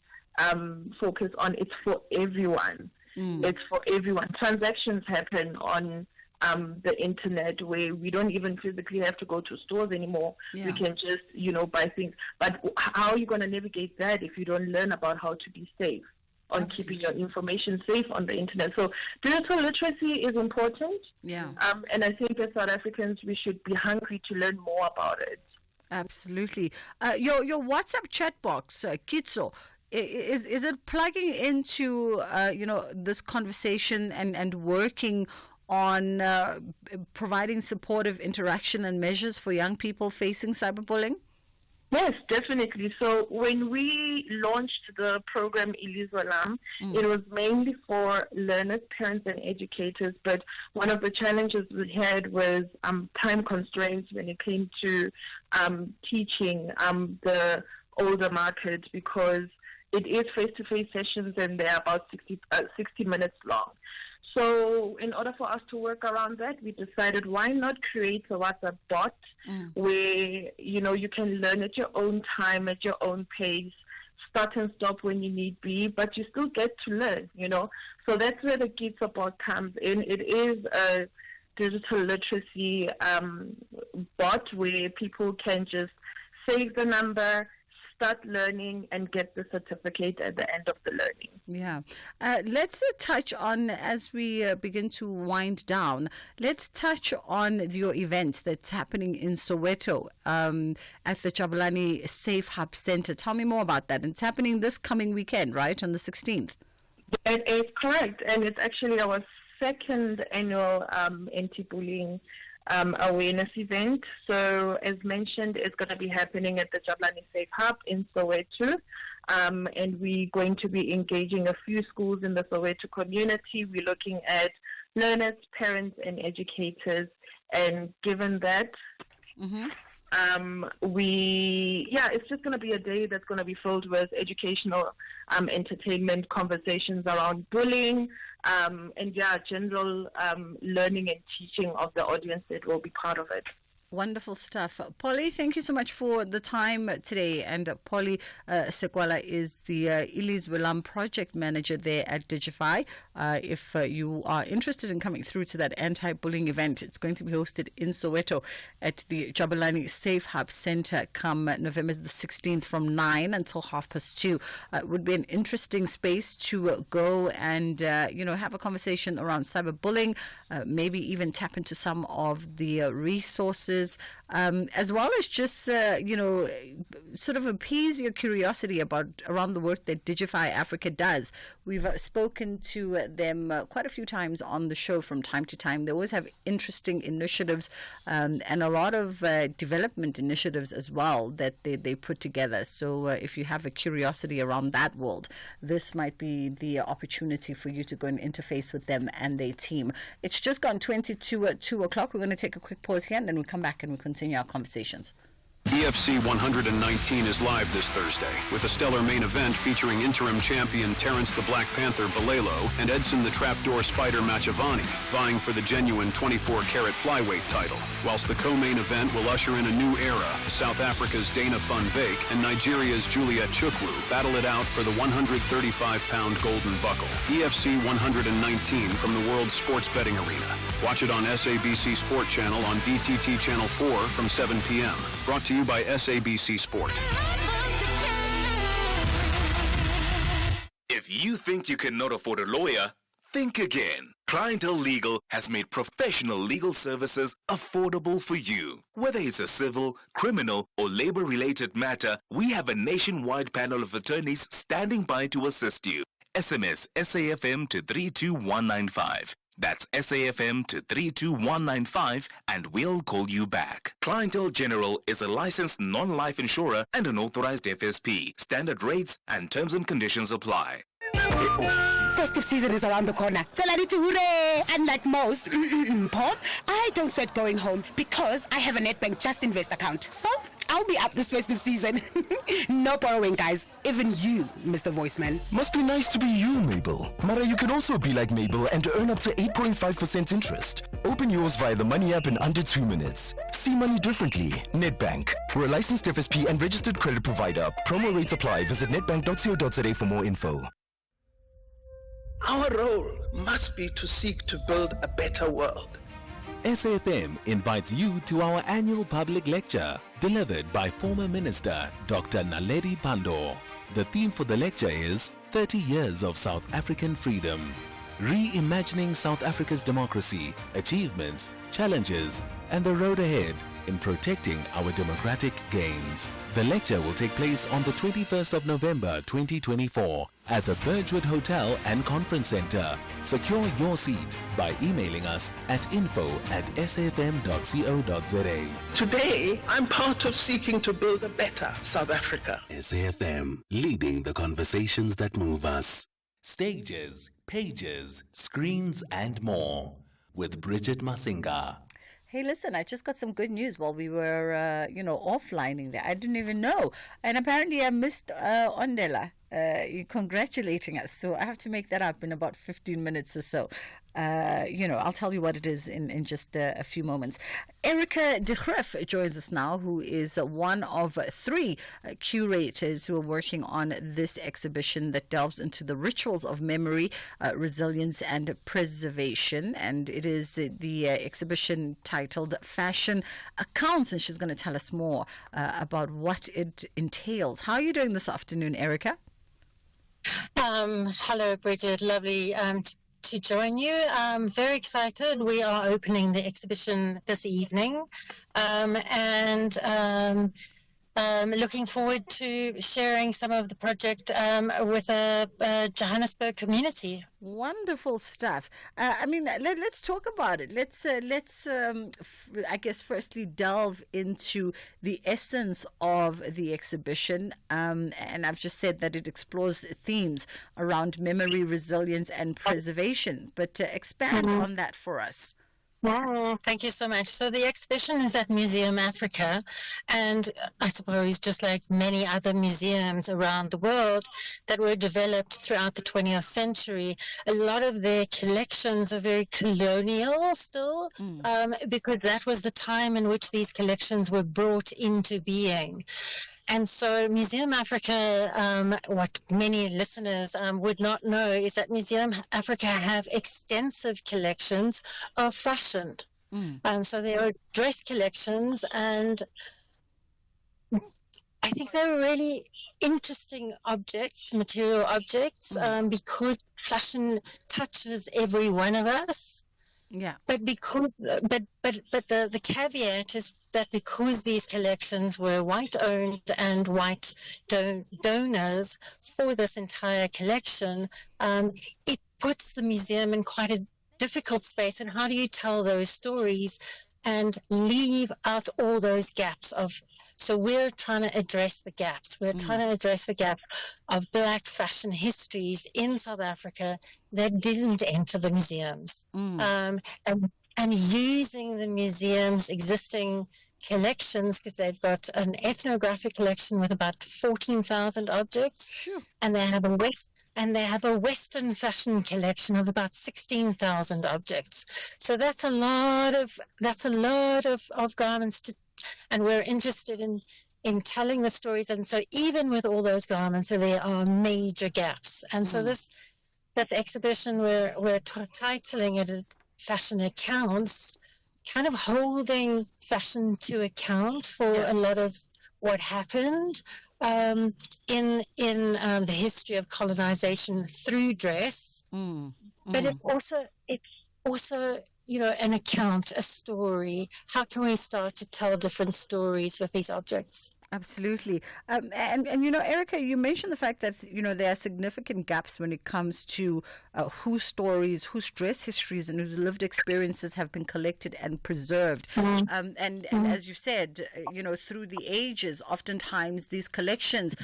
focus on. It's for everyone. It's for everyone. Transactions happen on the internet where we don't even physically have to go to stores anymore. We can just, buy things. But how are you going to navigate that if you don't learn about how to be safe on keeping your information safe on the internet? So digital literacy is important. And I think as South Africans, we should be hungry to learn more about it. Absolutely. Your WhatsApp chat box, Kitso, is it plugging into, this conversation and working on providing supportive interaction and measures for young people facing cyberbullying? Yes, definitely. So when we launched the program Elise Wilam, it was mainly for learners, parents, and educators. But one of the challenges we had was time constraints when it came to teaching the older market, because it is face-to-face sessions and they're about 60 minutes long. So in order for us to work around that, we decided why not create a WhatsApp bot where, you can learn at your own time, at your own pace, start and stop when you need be, but you still get to learn, So that's where the Gitsa bot comes in. It is a digital literacy bot where people can just save the number, start learning, and get the certificate at the end of the learning. Yeah. Let's touch on, as we begin to wind down, let's touch on your event that's happening in Soweto at the Jabulani Safe Hub Center. Tell me more about that. It's happening this coming weekend, right, on the 16th? That is correct, and it's actually our second annual anti-bullying awareness event. So, as mentioned, it's going to be happening at the Jabulani Safe Hub in Soweto, and we're going to be engaging a few schools in the Soweto community. We're looking at learners, parents, and educators, and given that, it's just going to be a day that's going to be filled with educational, entertainment, conversations around bullying, and general learning and teaching of the audience that will be part of it. Wonderful stuff. Polly, thank you so much for the time today. And Polly Sekwala is the Ilis Wilam project manager there at Digify. If you are interested in coming through to that anti-bullying event, it's going to be hosted in Soweto at the Jabulani Safe Hub Center come November the 16th from 9 until 2:30. It would be an interesting space to go and, have a conversation around cyberbullying, maybe even tap into some of the resources, as well as just, sort of appease your curiosity around the work that Digify Africa does. We've spoken to them quite a few times on the show from time to time. They always have interesting initiatives and a lot of development initiatives as well that they put together. So if you have a curiosity around that world, this might be the opportunity for you to go and interface with them and their team. It's just gone 22 at 2 o'clock. We're going to take a quick pause here and then we'll come back and we'll continue our conversations. EFC 119 is live this Thursday with a stellar main event featuring interim champion Terrence the Black Panther Balelo and Edson the Trapdoor Spider Machavani vying for the genuine 24-carat flyweight title, whilst the co-main event will usher in a new era. South Africa's Dana Van Wyk and Nigeria's Juliet Chukwu battle it out for the 135-pound golden buckle. EFC 119 from the World Sports Betting Arena. Watch it on SABC Sport Channel on DTT Channel 4 from 7 p.m. Brought to you by SABC Sport. If you think you cannot afford a lawyer, think again. Clientele Legal has made professional legal services affordable for you. Whether it's a civil, criminal, or labor-related matter, we have a nationwide panel of attorneys standing by to assist you. SMS SAFM to 32195. That's SAFM to 32195 and we'll call you back. Clientele General is a licensed non-life insurer and an authorized FSP. Standard rates and terms and conditions apply. Festive season is around the corner. Tell to hooray! Unlike most, Paul, I don't sweat going home because I have a NetBank Just Invest account. So I'll be up this festive season. No borrowing, guys. Even you, Mr. Voiceman. Must be nice to be you, Mabel. Mara, you can also be like Mabel and earn up to 8.5% interest. Open yours via the Money app in under 2 minutes. See money differently. NetBank. We're a licensed FSP and registered credit provider. Promo rates apply. Visit netbank.co.za for more info. Our role must be to seek to build a better world. SAFM invites you to our annual public lecture, delivered by former Minister Dr. Naledi Pandor. The theme for the lecture is 30 Years of South African Freedom, reimagining South Africa's democracy, achievements, challenges, and the road ahead in protecting our democratic gains. The lecture will take place on the 21st of November 2024 at the Birchwood Hotel and Conference Center. Secure your seat by emailing us at info@safm.co.za. Today, I'm part of seeking to build a better South Africa. SAFM, leading the conversations that move us. Stages, pages, screens, and more. With Bridget Masinga. Hey, listen, I just got some good news while we were, offlining there. I didn't even know. And apparently I missed Ondela. You're congratulating us. So I have to make that up in about 15 minutes or so. I'll tell you what it is in just a few moments. Erica de Groot joins us now, who is one of three curators who are working on this exhibition that delves into the rituals of memory, resilience, and preservation. And it is the exhibition titled Fashion Accounts, and she's going to tell us more about what it entails. How are you doing this afternoon, Erica? Hello, Bridget. Lovely to join you. I'm very excited. We are opening the exhibition this evening, and looking forward to sharing some of the project with the Johannesburg community. Wonderful stuff. Let's talk about it. Let's I guess, firstly delve into the essence of the exhibition. And I've just said that it explores themes around memory, resilience, and preservation. But expand on that for us. Thank you so much. So the exhibition is at Museum Africa, and I suppose just like many other museums around the world that were developed throughout the 20th century, a lot of their collections are very colonial still, because that was the time in which these collections were brought into being. And so Museum Africa, what many listeners would not know is that Museum Africa have extensive collections of fashion. So there are dress collections, and I think they're really interesting objects, material objects, because fashion touches every one of us. Yeah. But the caveat is that because these collections were white owned and white donors for this entire collection, it puts the museum in quite a difficult space. And how do you tell those stories and leave out all those gaps so we're trying to address the gaps. We're trying to address the gap of Black fashion histories in South Africa that didn't enter the museums. And using the museum's existing collections, because they've got an ethnographic collection with about 14,000 objects, and they have a Western fashion collection of about 16,000 objects. So that's a lot of garments and we're interested in telling the stories. And so even with all those garments, there are major gaps. And so that exhibition, we're titling it Fashion Accounts, kind of holding fashion to account for a lot of what happened in the history of colonization through dress. But it's also an account, a story. How can we start to tell different stories with these objects? Absolutely. And Erica, you mentioned the fact that, there are significant gaps when it comes to whose stories, whose dress histories and whose lived experiences have been collected and preserved. And as you said, through the ages, oftentimes these collections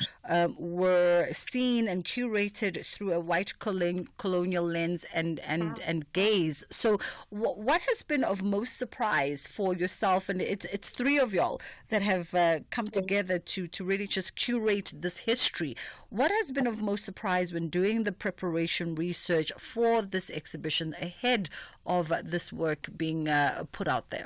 were seen and curated through a white colonial lens and gaze. So what has been of most surprise for yourself? And it's three of y'all that have come together to really just curate this history. What has been of most surprise when doing the preparation research for this exhibition ahead of this work being put out there?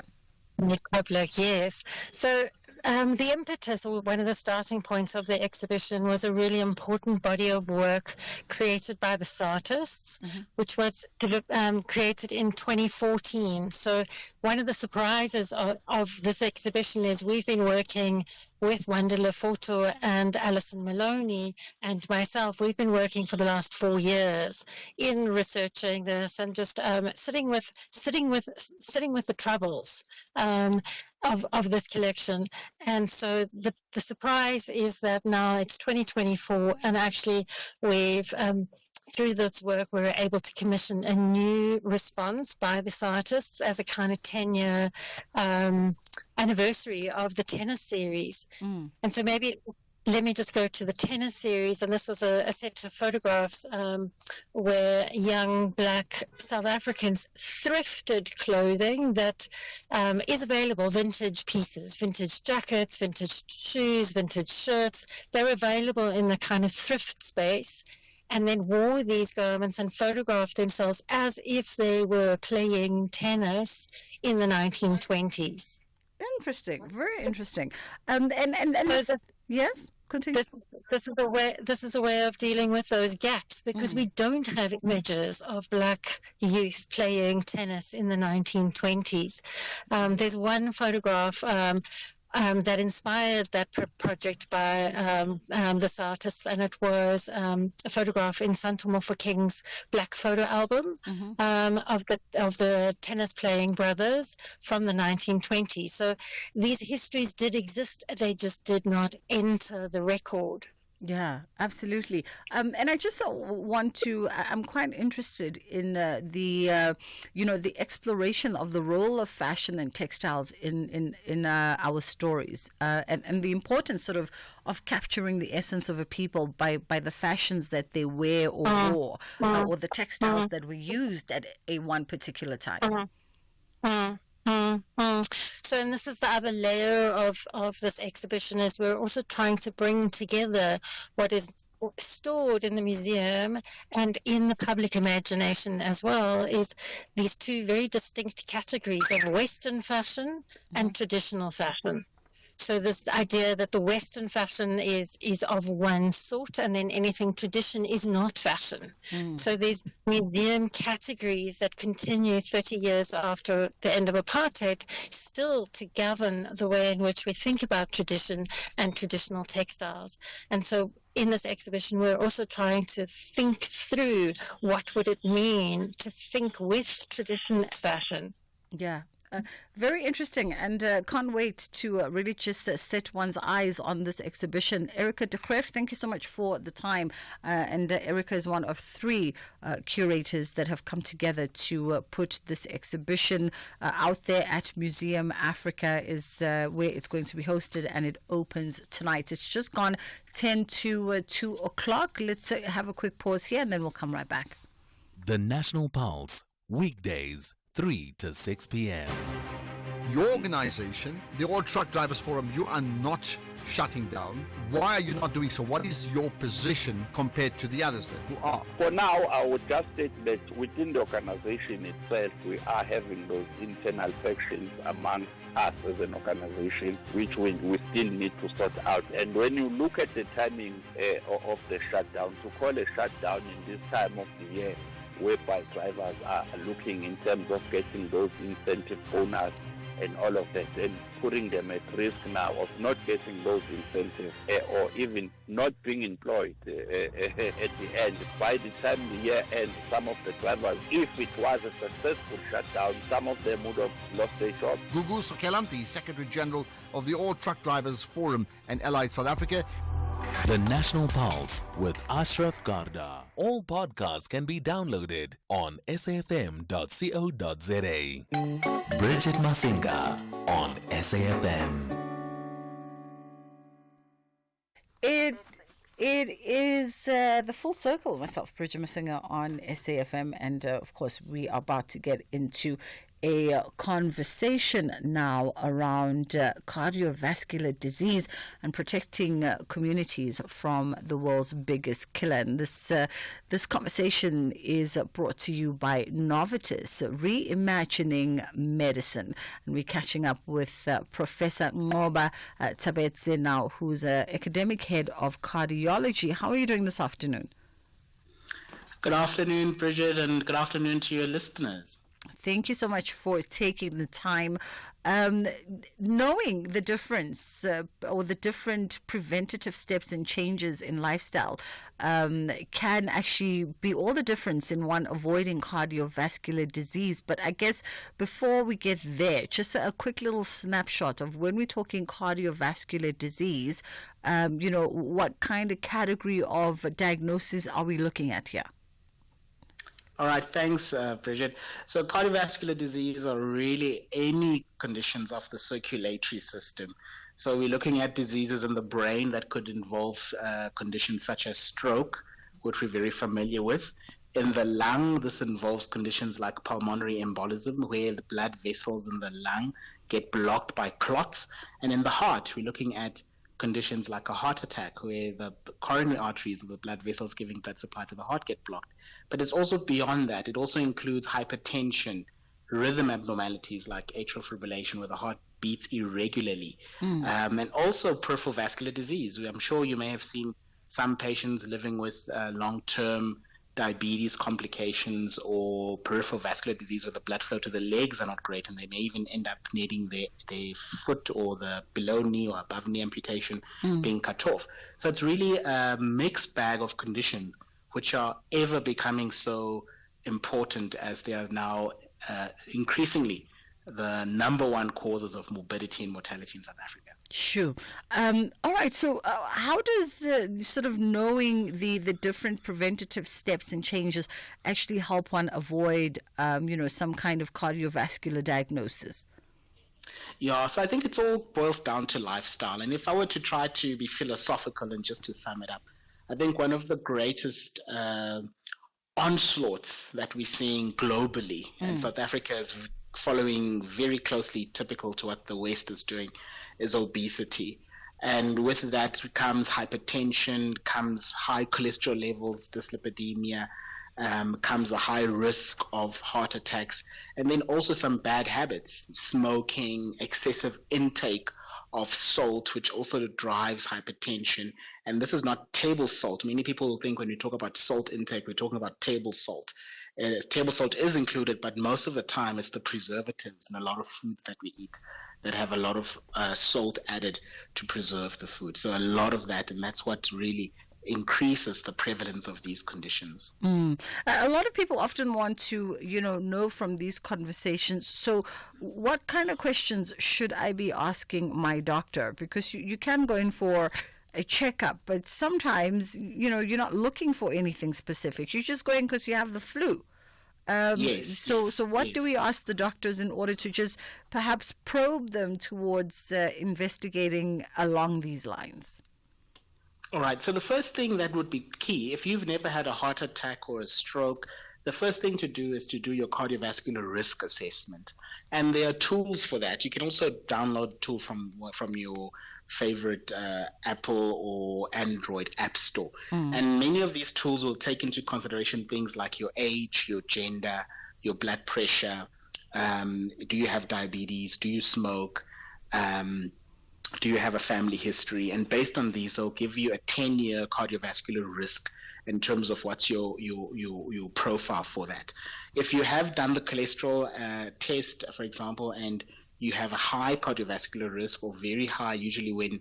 Yes. So the impetus, or one of the starting points of the exhibition, was a really important body of work created by the Sartists, which was created in 2014. So one of the surprises of this exhibition is we've been working with Wandile Foto and Alison Maloney and myself. We've been working for the last 4 years in researching this and just sitting with the troubles of this collection. And so the surprise is that now it's 2024, and actually we've through this work we were able to commission a new response by the Sartists as a kind of 10-year anniversary of the tennis series. And so maybe let me just go to the tennis series, and this was a set of photographs where young black South Africans thrifted clothing that is available, vintage pieces, vintage jackets, vintage shoes, vintage shirts. They're available in the kind of thrift space, and then wore these garments and photographed themselves as if they were playing tennis in the 1920s. Interesting, very interesting. And So yes, continue. This is a way of dealing with those gaps, because we don't have images of black youth playing tennis in the 1920s. There's one photograph that inspired that project by this artist, and it was a photograph in Santomo for King's black photo album of the tennis playing brothers from the 1920s. So these histories did exist, they just did not enter the record. Yeah, absolutely. And I just want to, I'm quite interested in the exploration of the role of fashion and textiles in our stories, and the importance sort of capturing the essence of a people by the fashions that they wear or wore, or the textiles that were used at a one particular time. So, and this is the other layer of this exhibition, is we're also trying to bring together what is stored in the museum and in the public imagination as well, is these two very distinct categories of Western fashion and traditional fashion. So this idea that the Western fashion is of one sort, and then anything tradition is not fashion. So these museum categories that continue 30 years after the end of apartheid still to govern the way in which we think about tradition and traditional textiles. And so in this exhibition, we're also trying to think through what would it mean to think with tradition and fashion. Yeah. Very interesting, and can't wait to really just set one's eyes on this exhibition. Erica de Kref, thank you so much for the time. And Erica is one of three curators that have come together to put this exhibition out there at Museum Africa, is where it's going to be hosted, and it opens tonight. It's just gone 10 to 2 o'clock. Let's have a quick pause here, and then we'll come right back. The National Pulse, weekdays, 3 to 6 p.m. Your organization, the All Truck Drivers Forum, you are not shutting down. Why are you not doing so? What is your position compared to the others then who are? For now, I would just state that within the organization itself, we are having those internal factions amongst us as an organization, which we still need to sort out. And when you look at the timing of the shutdown, to call a shutdown in this time of the year, whereby drivers are looking in terms of getting those incentive bonus and all of that, and putting them at risk now of not getting those incentives or even not being employed at the end. By the time the year ends, some of the drivers, if it was a successful shutdown, some of them would have lost their jobs. Gugu Sokelam, the Secretary General of the All Truck Drivers Forum and Allied South Africa. The National Pulse with Ashraf Garda. All podcasts can be downloaded on safm.co.za. Bridget Masinga on SAFM. It is the full circle. Myself, Bridget Masinga on SAFM, and of course we are about to get into a conversation now around cardiovascular disease and protecting communities from the world's biggest killer. And this conversation is brought to you by Novartis, Reimagining Medicine. And we're catching up with Professor Ngoba Tabetse now, who's academic head of cardiology. How are you doing this afternoon? Good afternoon, Bridget, and good afternoon to your listeners. Thank you so much for taking the time. Knowing the difference or the different preventative steps and changes in lifestyle can actually be all the difference in one avoiding cardiovascular disease. But I guess before we get there, just a quick little snapshot of when we're talking cardiovascular disease, what kind of category of diagnosis are we looking at here? All right, thanks, Bridget. So cardiovascular disease are really any conditions of the circulatory system. So we're looking at diseases in the brain that could involve conditions such as stroke, which we're very familiar with. In the lung, this involves conditions like pulmonary embolism, where the blood vessels in the lung get blocked by clots. And in the heart, we're looking at conditions like a heart attack, where the coronary arteries of the blood vessels giving blood supply to the heart get blocked. But it's also beyond that. It also includes hypertension, rhythm abnormalities like atrial fibrillation, where the heart beats irregularly, and also peripheral vascular disease. I'm sure you may have seen some patients living with long-term diabetes complications or peripheral vascular disease where the blood flow to the legs are not great, and they may even end up needing their foot or the below knee or above knee amputation being cut off. So it's really a mixed bag of conditions which are ever becoming so important as they are now increasingly the number one causes of morbidity and mortality in South Africa. Sure. All right. So how does sort of knowing the different preventative steps and changes actually help one avoid, some kind of cardiovascular diagnosis? Yeah, so I think it's all boils down to lifestyle. And if I were to try to be philosophical and just to sum it up, I think one of the greatest onslaughts that we're seeing globally, and South Africa is following very closely, typical to what the West is doing, is obesity. And with that comes hypertension, comes high cholesterol levels, dyslipidemia, comes a high risk of heart attacks, and then also some bad habits, smoking, excessive intake of salt, which also drives hypertension. And this is not table salt. Many people think when we talk about salt intake, we're talking about table salt. Table salt is included, but most of the time it's the preservatives in a lot of foods that we eat that have a lot of salt added to preserve the food. So a lot of that, and that's what really increases the prevalence of these conditions. A lot of people often want to, know from these conversations, so what kind of questions should I be asking my doctor? Because you can go in for a checkup, but sometimes, you're not looking for anything specific. You're just going because you have the flu. So what do we ask the doctors in order to just perhaps probe them towards investigating along these lines? All right. So the first thing that would be key, if you've never had a heart attack or a stroke, the first thing to do is to do your cardiovascular risk assessment. And there are tools for that. You can also download a tool from your favorite Apple or Android app store. And many of these tools will take into consideration things like your age, your gender, your blood pressure. Do you have diabetes? Do you smoke? Do you have a family history? And based on these, they'll give you a 10-year cardiovascular risk in terms of what's your profile for that. If you have done the cholesterol test, for example, and you have a high cardiovascular risk or very high, usually when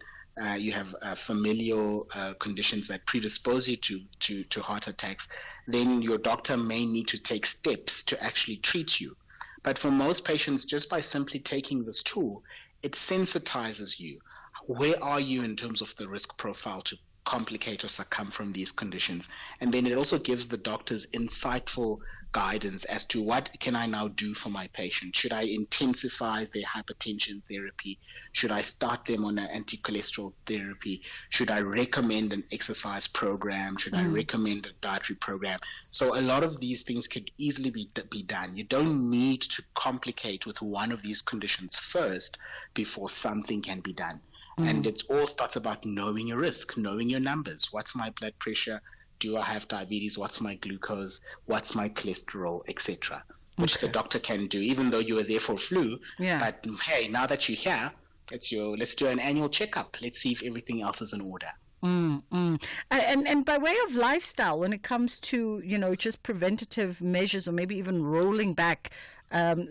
you have familial conditions that predispose you to heart attacks, then your doctor may need to take steps to actually treat you. But for most patients, just by simply taking this tool, it sensitizes you. Where are you in terms of the risk profile to complicate or succumb from these conditions? And then it also gives the doctors insightful guidance as to what can I now do for my patient. Should I intensify their hypertension therapy? Should I start them on an anti-cholesterol therapy? Should I recommend an exercise program? Should I recommend a dietary program? So a lot of these things could easily be done. You don't need to complicate with one of these conditions first before something can be done. And it all starts about knowing your risk, knowing your numbers. What's my blood pressure? Do I have diabetes? What's my glucose? What's my cholesterol, etc., which the doctor can do, even though you were there for flu. Yeah. But hey, now that you're here, let's do an annual checkup. Let's see if everything else is in order. And by way of lifestyle, when it comes to, just preventative measures or maybe even rolling back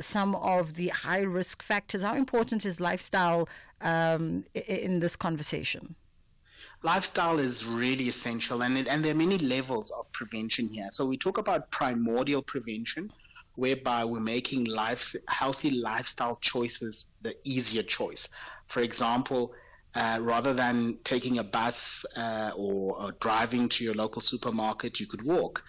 some of the high risk factors, how important is lifestyle in this conversation? Lifestyle is really essential, and there are many levels of prevention here. So we talk about primordial prevention, whereby we're making healthy lifestyle choices the easier choice. For example, rather than taking a bus or driving to your local supermarket, you could walk.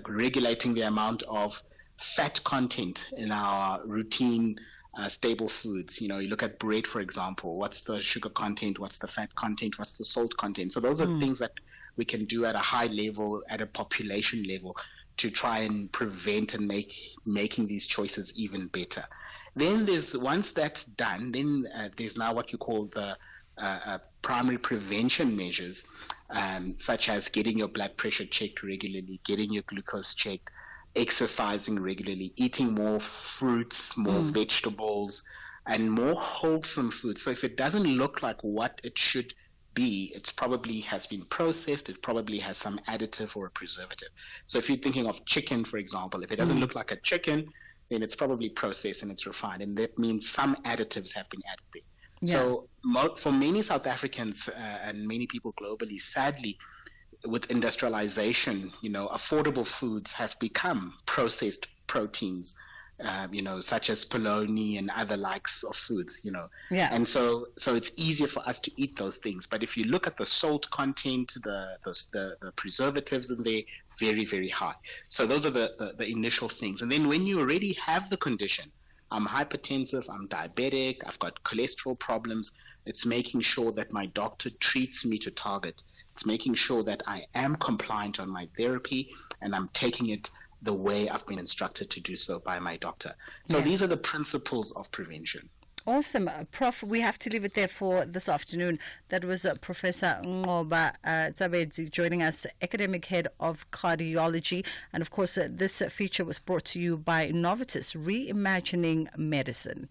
regulating the amount of fat content in our routine stable foods. You look at bread, for example. What's the sugar content? What's the fat content? What's the salt content? So those are things that we can do at a high level, at a population level, to try and prevent and making these choices even better. Then once that's done, then there's now what you call the primary prevention measures, such as getting your blood pressure checked regularly, getting your glucose checked, exercising regularly, eating more fruits, more vegetables, and more wholesome food. So if it doesn't look like what it should be, it probably has been processed, it probably has some additive or a preservative. So if you're thinking of chicken, for example, if it doesn't look like a chicken, then it's probably processed and it's refined, and that means some additives have been added there. Yeah. So for many South Africans and many people globally, sadly, with industrialization, affordable foods have become processed proteins, such as polony and other likes of foods, Yeah. And so it's easier for us to eat those things. But if you look at the salt content, the preservatives in there, very, very high. So those are the initial things. And then when you already have the condition, I'm hypertensive, I'm diabetic, I've got cholesterol problems, it's making sure that my doctor treats me to target. It's making sure that I am compliant on my therapy and I'm taking it the way I've been instructed to do so by my doctor. So these are the principles of prevention. Awesome. Prof, we have to leave it there for this afternoon. That was Professor Ngoba Tsabedzi joining us, Academic Head of Cardiology. And of course, this feature was brought to you by Novartis, Reimagining Medicine.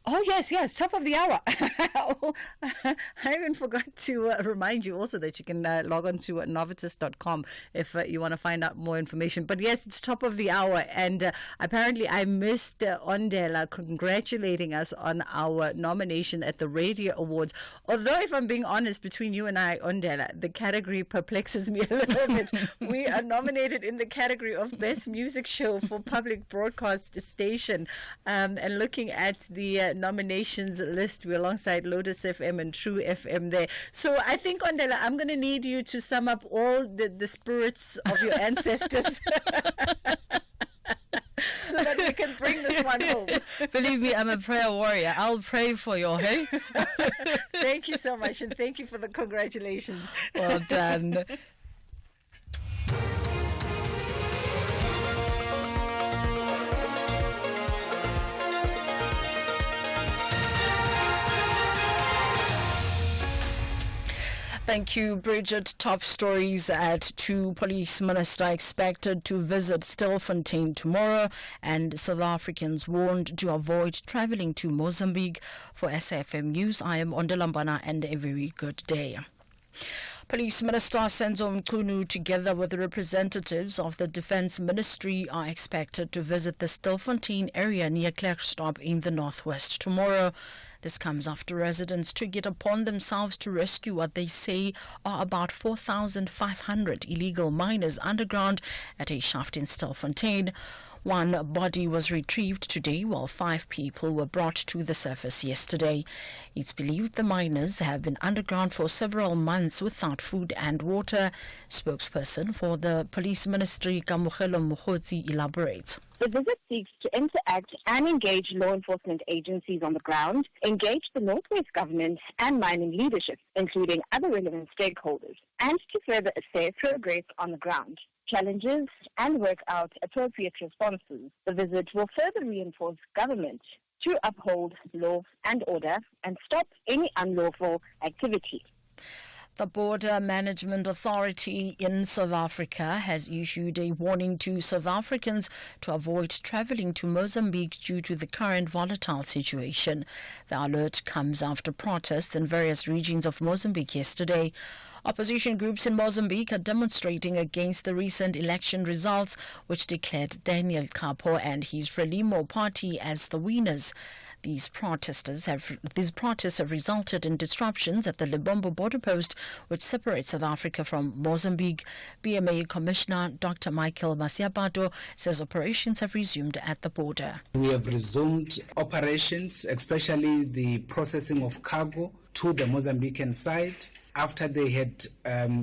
Oh, yes, top of the hour. I even forgot to remind you also that you can log on to novartis.com if you want to find out more information. But yes, it's top of the hour. And apparently I missed Ondela congratulating us on our nomination at the Radio Awards. Although, if I'm being honest, between you and I, Ondela, the category perplexes me a little bit. We are nominated in the category of Best Music Show for Public Broadcast Station. And looking at the nominations list, we're alongside Lotus FM and True FM there. So I think, Ondela, I'm going to need you to sum up all the spirits of your ancestors so that we can bring this one home. Believe me, I'm a prayer warrior. I'll pray for you, hey? Thank you so much, and thank you for the congratulations. Well done. Thank you, Bridget. Top stories at 2. Police Minister expected to visit Stilfontein tomorrow, and South Africans warned to avoid travelling to Mozambique. For SAFM News, I am Ondela, and a very good day. Police Minister Senzo Mchunu, together with the representatives of the Defence Ministry, are expected to visit the Stilfontein area near Klerksdorp in the northwest tomorrow. This comes after residents took it upon themselves to rescue what they say are about 4,500 illegal miners underground at a shaft in Stilfontein. One body was retrieved today, while 5 people were brought to the surface yesterday. It's believed the miners have been underground for several months without food and water. Spokesperson for the Police Ministry, Kamohelo Mokgotsi, elaborates. The visit seeks to interact and engage law enforcement agencies on the ground, engage the Northwest government and mining leadership, including other relevant stakeholders, and to further assess progress on the ground, challenges, and work out appropriate responses. The visit will further reinforce government to uphold law and order and stop any unlawful activity. The Border Management Authority in South Africa has issued a warning to South Africans to avoid travelling to Mozambique due to the current volatile situation. The alert comes after protests in various regions of Mozambique yesterday. Opposition groups in Mozambique are demonstrating against the recent election results, which declared Daniel Capo and his Frelimo party as the winners. These protests have resulted in disruptions at the Lebombo border post, which separates South Africa from Mozambique. BMA Commissioner Dr. Michael Masiabato says operations have resumed at the border. We have resumed operations, especially the processing of cargo to the Mozambican side. after they had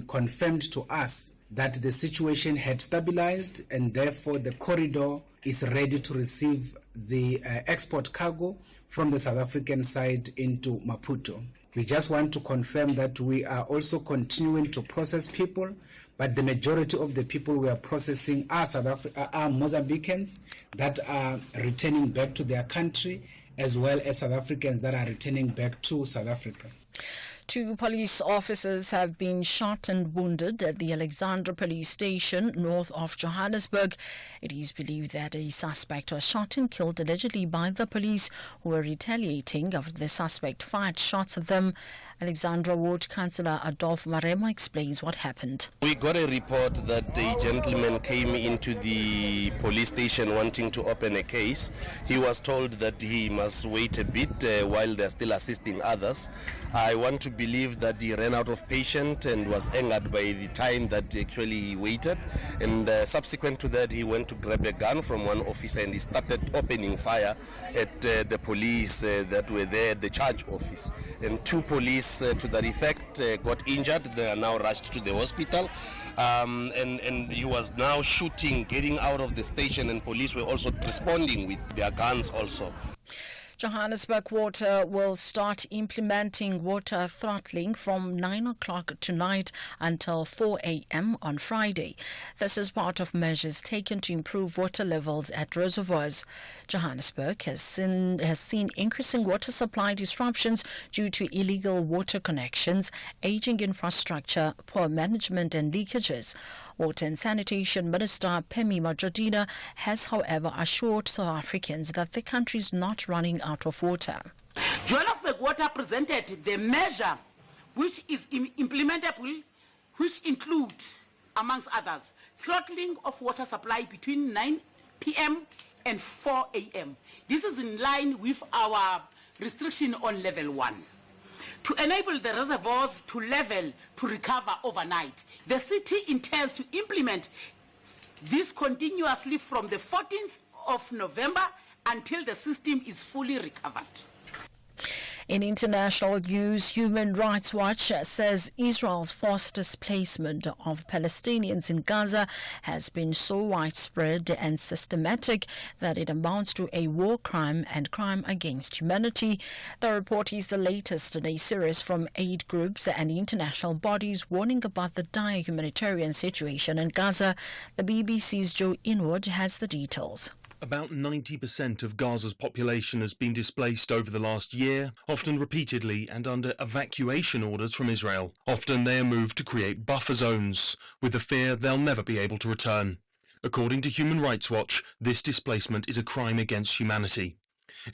confirmed to us that the situation had stabilized and therefore the corridor is ready to receive the export cargo from the South African side into Maputo. We just want to confirm that we are also continuing to process people, but the majority of the people we are processing are Mozambicans that are returning back to their country, as well as South Africans that are returning back to South Africa. 2 police officers have been shot and wounded at the Alexandra police station north of Johannesburg. It is believed that a suspect was shot and killed allegedly by the police who were retaliating after the suspect fired shots at them. Alexandra Ward Councillor Adolphe Marema explains what happened. We got a report that a gentleman came into the police station wanting to open a case. He was told that he must wait a bit while they're still assisting others. I want to believe that he ran out of patience and was angered by the time that actually he waited. And subsequent to that, he went to grab a gun from one officer and he started opening fire at the police that were there at the charge office. And 2 police to that effect got injured. They are now rushed to the hospital. And he was now shooting, getting out of the station, and police were also responding with their guns also. Johannesburg Water will start implementing water throttling from 9 o'clock tonight until 4 a.m. on Friday. This is part of measures taken to improve water levels at reservoirs. Johannesburg has seen increasing water supply disruptions due to illegal water connections, aging infrastructure, poor management and leakages. Water and Sanitation Minister Phemi Majadina has, however, assured South Africans that the country is not running out of water. Johannesburg Water presented the measure which is implementable, which includes, amongst others, throttling of water supply between 9 p.m. and 4 a.m. This is in line with our restriction on level 1. To enable the reservoirs to level to recover overnight, the city intends to implement this continuously from the 14th of November until the system is fully recovered. In international news, Human Rights Watch says Israel's forced displacement of Palestinians in Gaza has been so widespread and systematic that it amounts to a war crime and crime against humanity. The report is the latest in a series from aid groups and international bodies warning about the dire humanitarian situation in Gaza. The BBC's Joe Inwood has the details. About 90% of Gaza's population has been displaced over the last year, often repeatedly and under evacuation orders from Israel. Often they are moved to create buffer zones, with the fear they'll never be able to return. According to Human Rights Watch, this displacement is a crime against humanity.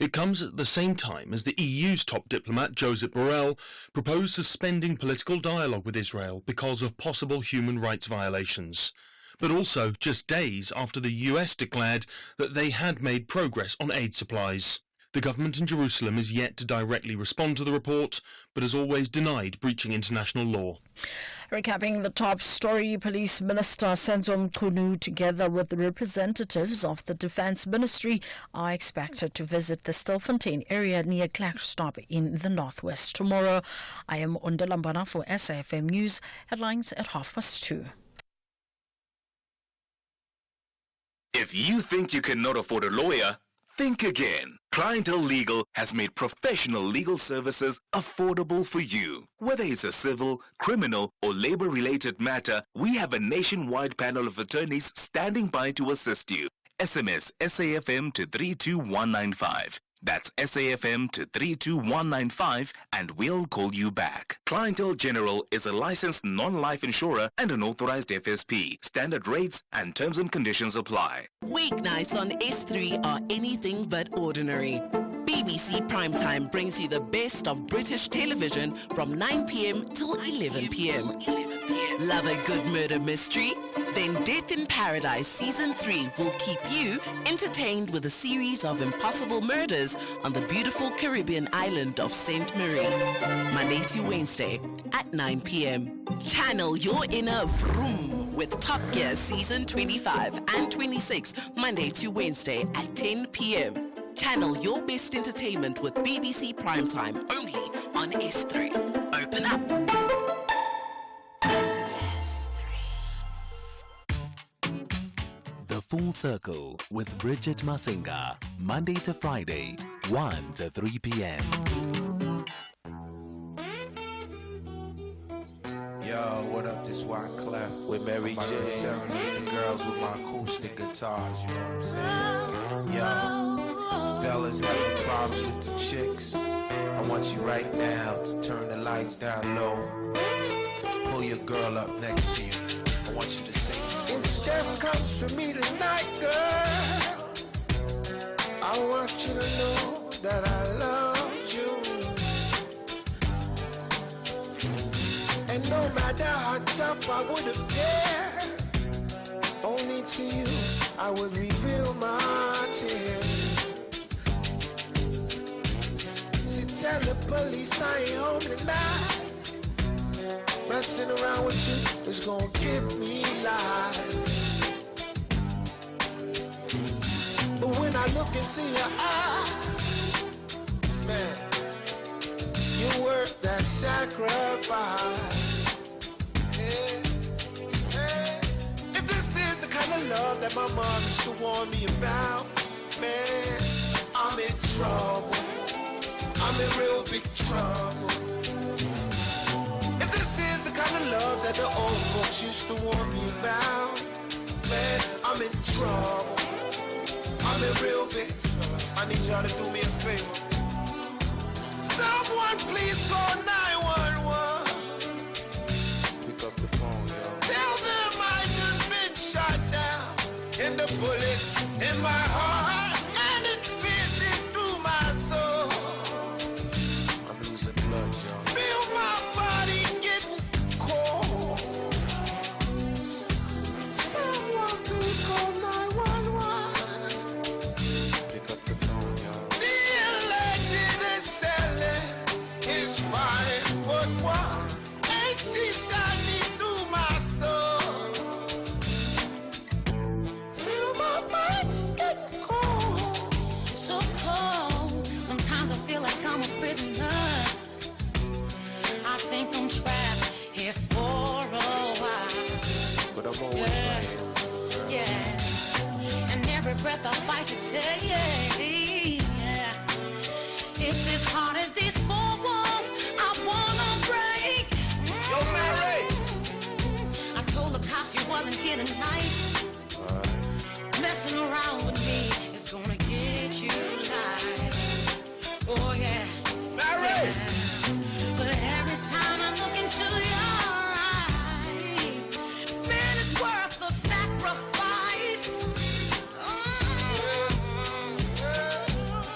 It comes at the same time as the EU's top diplomat, Josep Borrell, proposed suspending political dialogue with Israel because of possible human rights violations. But also just days after the US declared that they had made progress on aid supplies. The government in Jerusalem is yet to directly respond to the report, but has always denied breaching international law. Recapping the top story, Police Minister Senzo Mchunu, together with the representatives of the Defence Ministry, are expected to visit the Stilfontein area near Klerksdorp in the northwest tomorrow. I am Ondalambana for SAFM News. Headlines at 2:30. If you think you cannot afford a lawyer, think again. Clientele Legal has made professional legal services affordable for you. Whether it's a civil, criminal, or labor-related matter, we have a nationwide panel of attorneys standing by to assist you. SMS SAFM to 32195. That's SAFM to 32195 and we'll call you back. Clientele General is a licensed non-life insurer and an authorized FSP. Standard rates and terms and conditions apply. Weeknights on S3 are anything but ordinary. BBC Primetime brings you the best of British television from 9 p.m. till 11 p.m. Love a good murder mystery? Then Death in Paradise Season 3 will keep you entertained with a series of impossible murders on the beautiful Caribbean island of St. Marie. Monday to Wednesday at 9 p.m. Channel your inner vroom with Top Gear Season 25 and 26 Monday to Wednesday at 10 p.m. Channel your best entertainment with BBC Primetime only on S3. Open up. Full Circle with Bridget Masinga, Monday to Friday, 1 to 3 p.m. Yo, what up? This Wyclef with Mary J. Serenade the girls with my acoustic guitars, you know what I'm saying? Yo, fellas having problems with the chicks. I want you right now to turn the lights down low. Pull your girl up next to you. I want you to sing these words. If Steph comes for me tonight, girl, I want you to know that I love you. And no matter how tough I would appear, only to you I would reveal my tears. See, tell the police I ain't home tonight. Messing around with you is gonna give me life. But when I look into your eyes, man, you're worth that sacrifice. Yeah, yeah. If this is the kind of love that my mom used to warn me about, man, I'm in trouble. I'm in real big trouble. If this is the kind of love that the old folks used to warn me about, man, I'm in trouble. I'm in real big trouble. I need y'all to do me a favor. Someone please call 911. Pick up the phone, yo. Tell them I just been shot down. And the bullets in my heart, and it's piercing through my soul. I'm losing blood, yo. Feel my body getting cold. Someone please call 911. Pick up the phone, yo. The legend is selling his 5'1", and she shot me through my soul. Feel my body getting cold. So cold. Sometimes I feel like I'm a prisoner. I think I'm trapped here for a while. But I'm always right here. Yeah. And every breath I fight to take. Yeah. It's as hard as these four walls I wanna break. Yo, Mary! I told the cops you wasn't here tonight. Messing around with me is gonna get you life. Oh yeah. Mary! Yeah. But every time I look into your eyes, man, it's worth the sacrifice.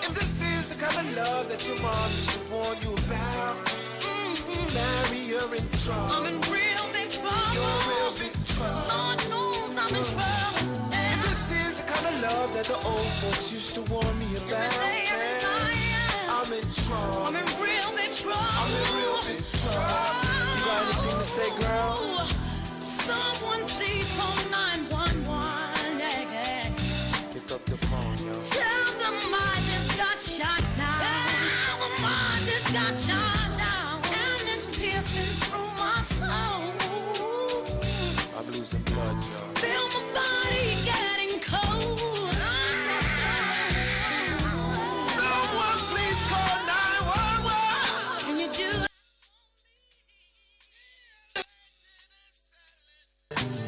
If this is the kind of love that your mom used to warn you about, Mary, you're in trouble. I'm in real big trouble. You're in real big trouble. Lord knows I'm in trouble. If this is the kind of love that the old folks used to warn me about, man, I'm in trouble. I'm in real big trouble. I'm in real big trouble. You got anything to say, girl? Someone please call 911. Yeah. Pick up the phone, yo. Tell them I just got shot down. Tell them I just got shot down. And it's piercing through my soul. I'm losing blood, yo. Feel my body getting cold. Someone please call 911. Can you do it?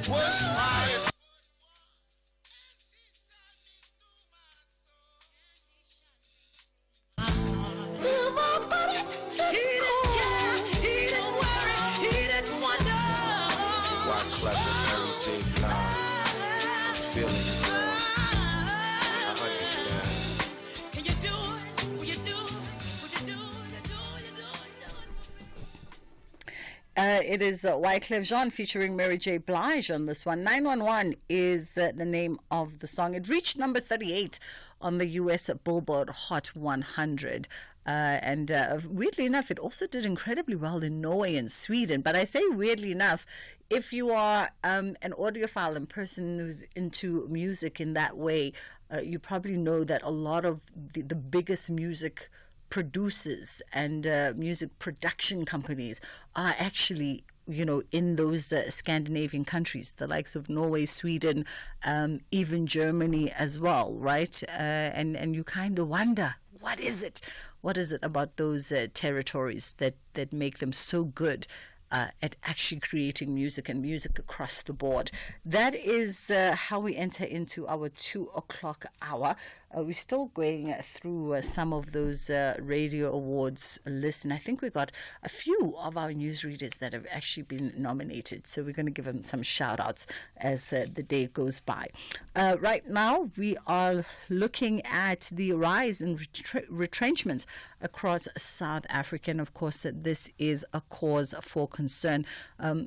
What's fire? Feel my body getting cold. He didn't worry, he didn't wonder. Why clap with Mary J. Blige? I'm feeling it, girl. I understand. Can you do it? Will you do it? Will you do it? Will you do it? It is Wyclef Jean featuring Mary J. Blige on this one. 911 is the name of the song. It reached number 38 on the US Billboard Hot 100. And weirdly enough, it also did incredibly well in Norway and Sweden. But I say weirdly enough, if you are an audiophile and person who's into music in that way, you probably know that a lot of the biggest music producers and music production companies are actually in those Scandinavian countries, the likes of Norway, Sweden, even Germany as well, right? And you kind of wonder, what is it? What is it about those territories that make them so good at actually creating music and music across the board? That is how we enter into our 2 o'clock hour. We're still going through some of those radio awards lists, and I think we got a few of our newsreaders that have actually been nominated, so we're going to give them some shout outs as the day goes by. Right now we are looking at the rise in retrenchments across South Africa, and of course this is a cause for concern.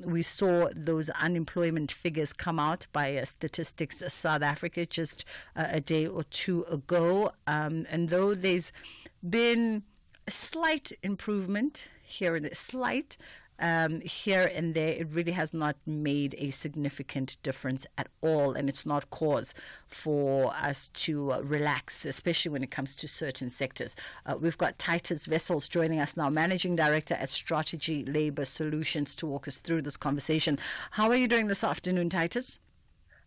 We saw those unemployment figures come out by Statistics South Africa just a day or two ago, and though there's been a slight improvement here and there, it really has not made a significant difference at all, and it's not cause for us to relax, especially when it comes to certain sectors. We've got Titus Wessels joining us now, Managing Director at Strategy Labour Solutions, to walk us through this conversation. How are you doing this afternoon, Titus?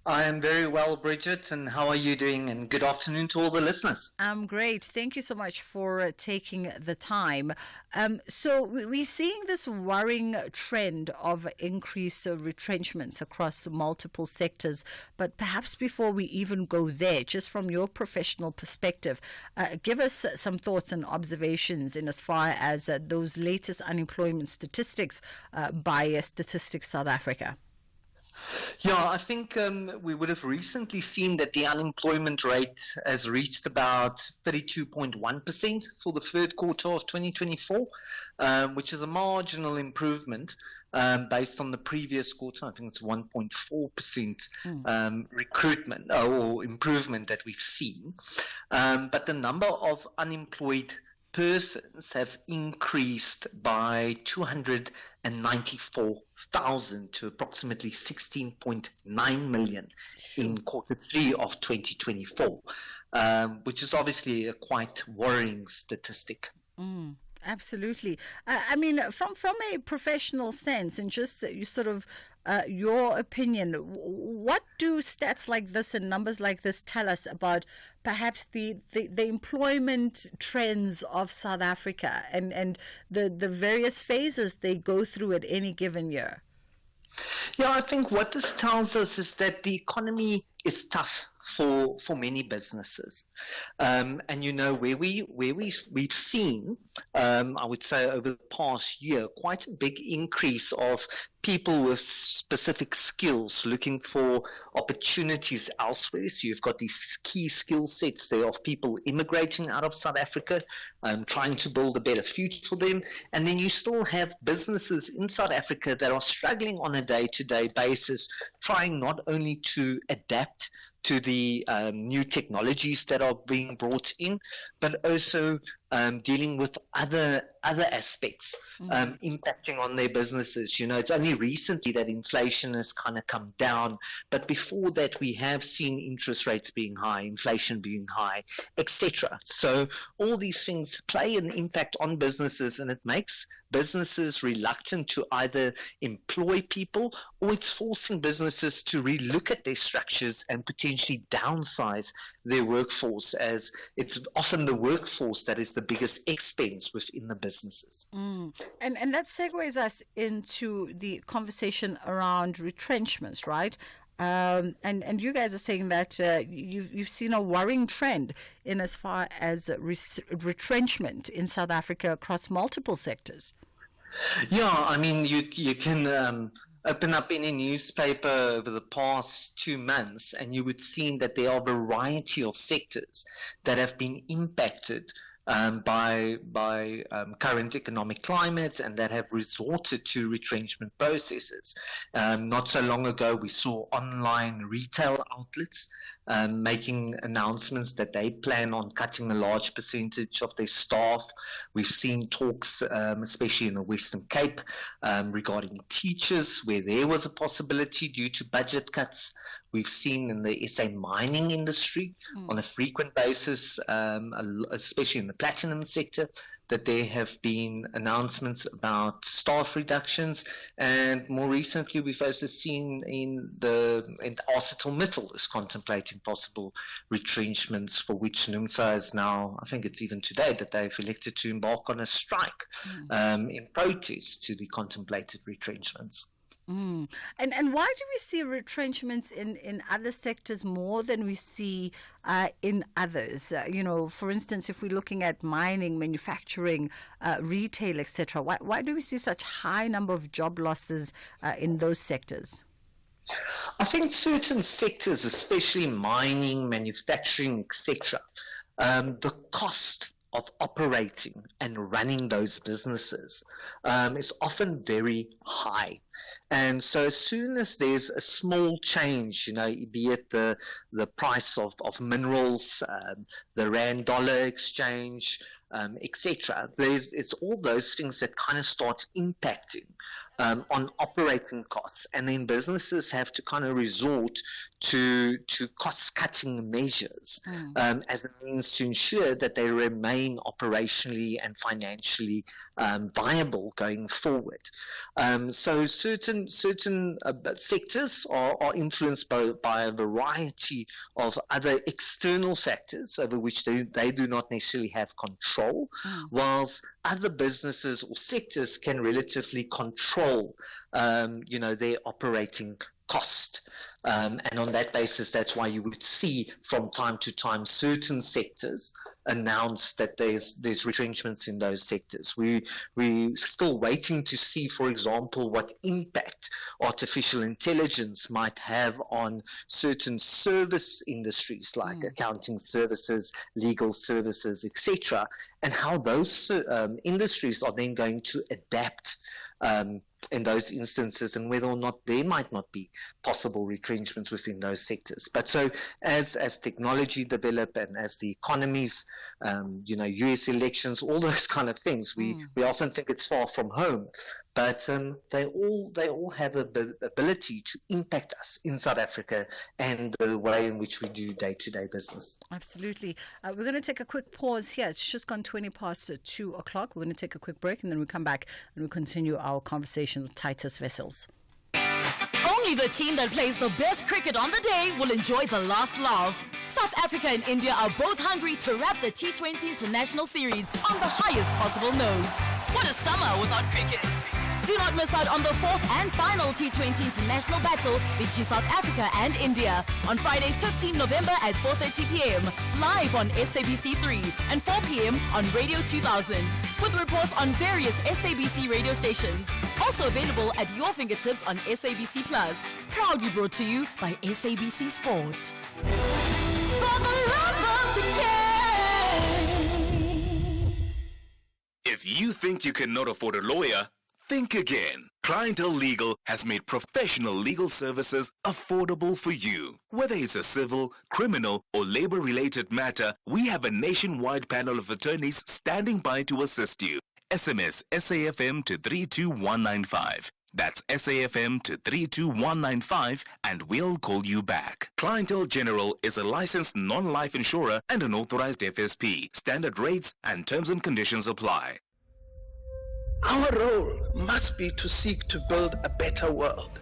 I am very well, Bridget, and how are you doing? And good afternoon to all the listeners. I'm great. Thank you so much for taking the time. So we're seeing this worrying trend of increased retrenchments across multiple sectors. But perhaps before we even go there, just from your professional perspective, give us some thoughts and observations in as far as those latest unemployment statistics by Statistics South Africa. Yeah, I think we would have recently seen that the unemployment rate has reached about 32.1% for the third quarter of 2024, which is a marginal improvement based on the previous quarter. I think it's 1.4% recruitment or improvement that we've seen. But the number of unemployed persons have increased by 294,000 to approximately 16.9 million in quarter 3 of 2024, which is obviously a quite worrying statistic. Absolutely. I mean, from a professional sense, and just you sort of your opinion, what do stats like this and numbers like this tell us about perhaps the employment trends of South Africa and the various phases they go through at any given year? Yeah, I think what this tells us is that the economy is tough for many businesses, and where we've seen, I would say over the past year, quite a big increase of people with specific skills looking for opportunities elsewhere. So you've got these key skill sets there of people immigrating out of South Africa, trying to build a better future for them, and then you still have businesses in South Africa that are struggling on a day-to-day basis, trying not only to adapt to the new technologies that are being brought in, but also dealing with other aspects impacting on their businesses. It's only recently that inflation has kind of come down, but before that we have seen interest rates being high, inflation being high, etc. So all these things play an impact on businesses, and it makes businesses reluctant to either employ people, or it's forcing businesses to relook at their structures and potentially downsize their workforce, as it's often the workforce that is the biggest expense within the businesses. And that segues us into the conversation around retrenchments, right? And you guys are saying that you've seen a worrying trend in as far as retrenchment in South Africa across multiple sectors. Yeah, I mean, you can open up any newspaper over the past 2 months, and you would see that there are a variety of sectors that have been impacted by current economic climate, and that have resorted to retrenchment processes. Not so long ago, we saw online retail outlets making announcements that they plan on cutting a large percentage of their staff. We've seen talks, especially in the Western Cape, regarding teachers, where there was a possibility due to budget cuts. We've seen in the SA mining industry on a frequent basis, especially in the platinum sector, that there have been announcements about staff reductions, and more recently we've also seen in ArcelorMittal is contemplating possible retrenchments, for which NUMSA is now, I think it's even today, that they've elected to embark on a strike in protest to the contemplated retrenchments. And why do we see retrenchments in other sectors more than we see in others? For instance, if we're looking at mining, manufacturing, retail, etc., why do we see such high number of job losses in those sectors? I think certain sectors, especially mining, manufacturing, etc., the cost of operating and running those businesses is often very high. And so as soon as there's a small change, be it the price of minerals, the rand-dollar exchange, etc., it's all those things that kind of start impacting on operating costs, and then businesses have to kind of resort to cost-cutting measures as a means to ensure that they remain operationally and financially viable going forward. So certain sectors are influenced by a variety of other external factors over which they do not necessarily have control, whilst other businesses or sectors can relatively control, their operating cost. And on that basis, that's why you would see from time to time certain sectors announce that there's retrenchments in those sectors. We're still waiting to see, for example, what impact artificial intelligence might have on certain service industries like accounting services, legal services, etc., and how those industries are then going to adapt in those instances, and whether or not there might not be possible retrenchments within those sectors. But so as technology develop and as the economies, US elections, all those kind of things, we often think it's far from home, but they all have the ability to impact us in South Africa and the way in which we do day-to-day business. Absolutely. We're going to take a quick pause here. It's just gone 20 past 2 o'clock. We're going to take a quick break, and then we'll come back and we'll continue our conversation with Titus Wessels. Only the team that plays the best cricket on the day will enjoy the last laugh. South Africa and India are both hungry to wrap the T20 International Series on the highest possible note. What a summer without cricket! Do not miss out on the fourth and final T20 International battle between South Africa and India on Friday, 15 November at 4:30 p.m. live on SABC3 and 4 p.m. on Radio 2000 with reports on various SABC radio stations. Also available at your fingertips on SABC Plus. Proudly brought to you by SABC Sport. For the love of the game. If you think you cannot afford a lawyer, think again. Clientele Legal has made professional legal services affordable for you. Whether it's a civil, criminal, or labor-related matter, we have a nationwide panel of attorneys standing by to assist you. SMS SAFM to 32195. That's SAFM to 32195 and we'll call you back. Clientele General is a licensed non-life insurer and an authorized FSP. Standard rates and terms and conditions apply. Our role must be to seek to build a better world.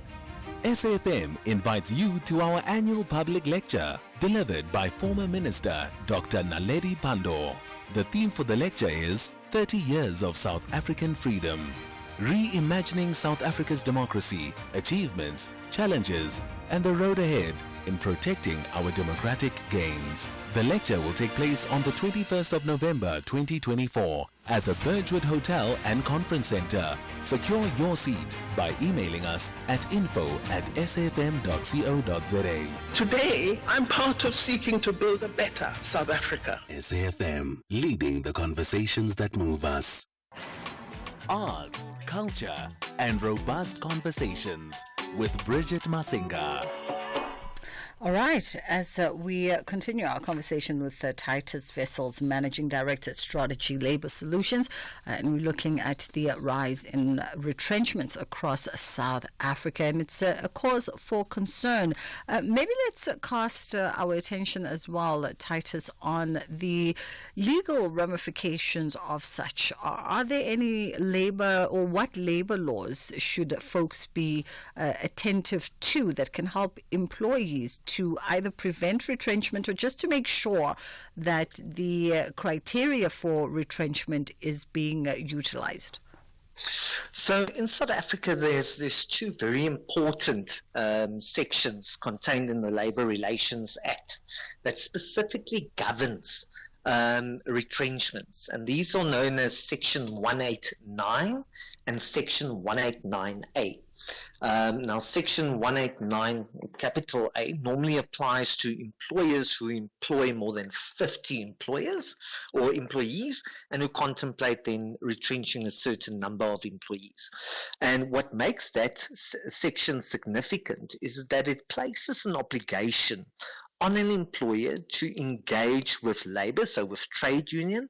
SAFM invites you to our annual public lecture delivered by former Minister Dr. Naledi Pandor. The theme for the lecture is 30 Years of South African Freedom. Reimagining South Africa's democracy, achievements, challenges, and the road ahead in protecting our democratic gains. The lecture will take place on the 21st of November 2024 at the Birchwood Hotel and Conference Center. Secure your seat by emailing us at info@safm.co.za. Today, I'm part of seeking to build a better South Africa. SAFM, leading the conversations that move us. Arts, culture, and robust conversations with Bridget Masinga. All right, as we continue our conversation with Titus Wessels, Managing Director at Strategy Labour Solutions, and we're looking at the rise in retrenchments across South Africa, and it's a cause for concern. Maybe let's cast our attention as well, Titus, on the legal ramifications of such. Are there any labour, or what labour laws should folks be attentive to that can help employees to either prevent retrenchment or just to make sure that the criteria for retrenchment is being utilized? So in South Africa, there's two very important sections contained in the Labour Relations Act that specifically governs retrenchments, and these are known as Section 189 and Section 189A. Now, Section 189, capital A, normally applies to employers who employ more than 50 employees or employees and who contemplate then retrenching a certain number of employees. And what makes that section significant is that it places an obligation on an employer to engage with labor, so with trade union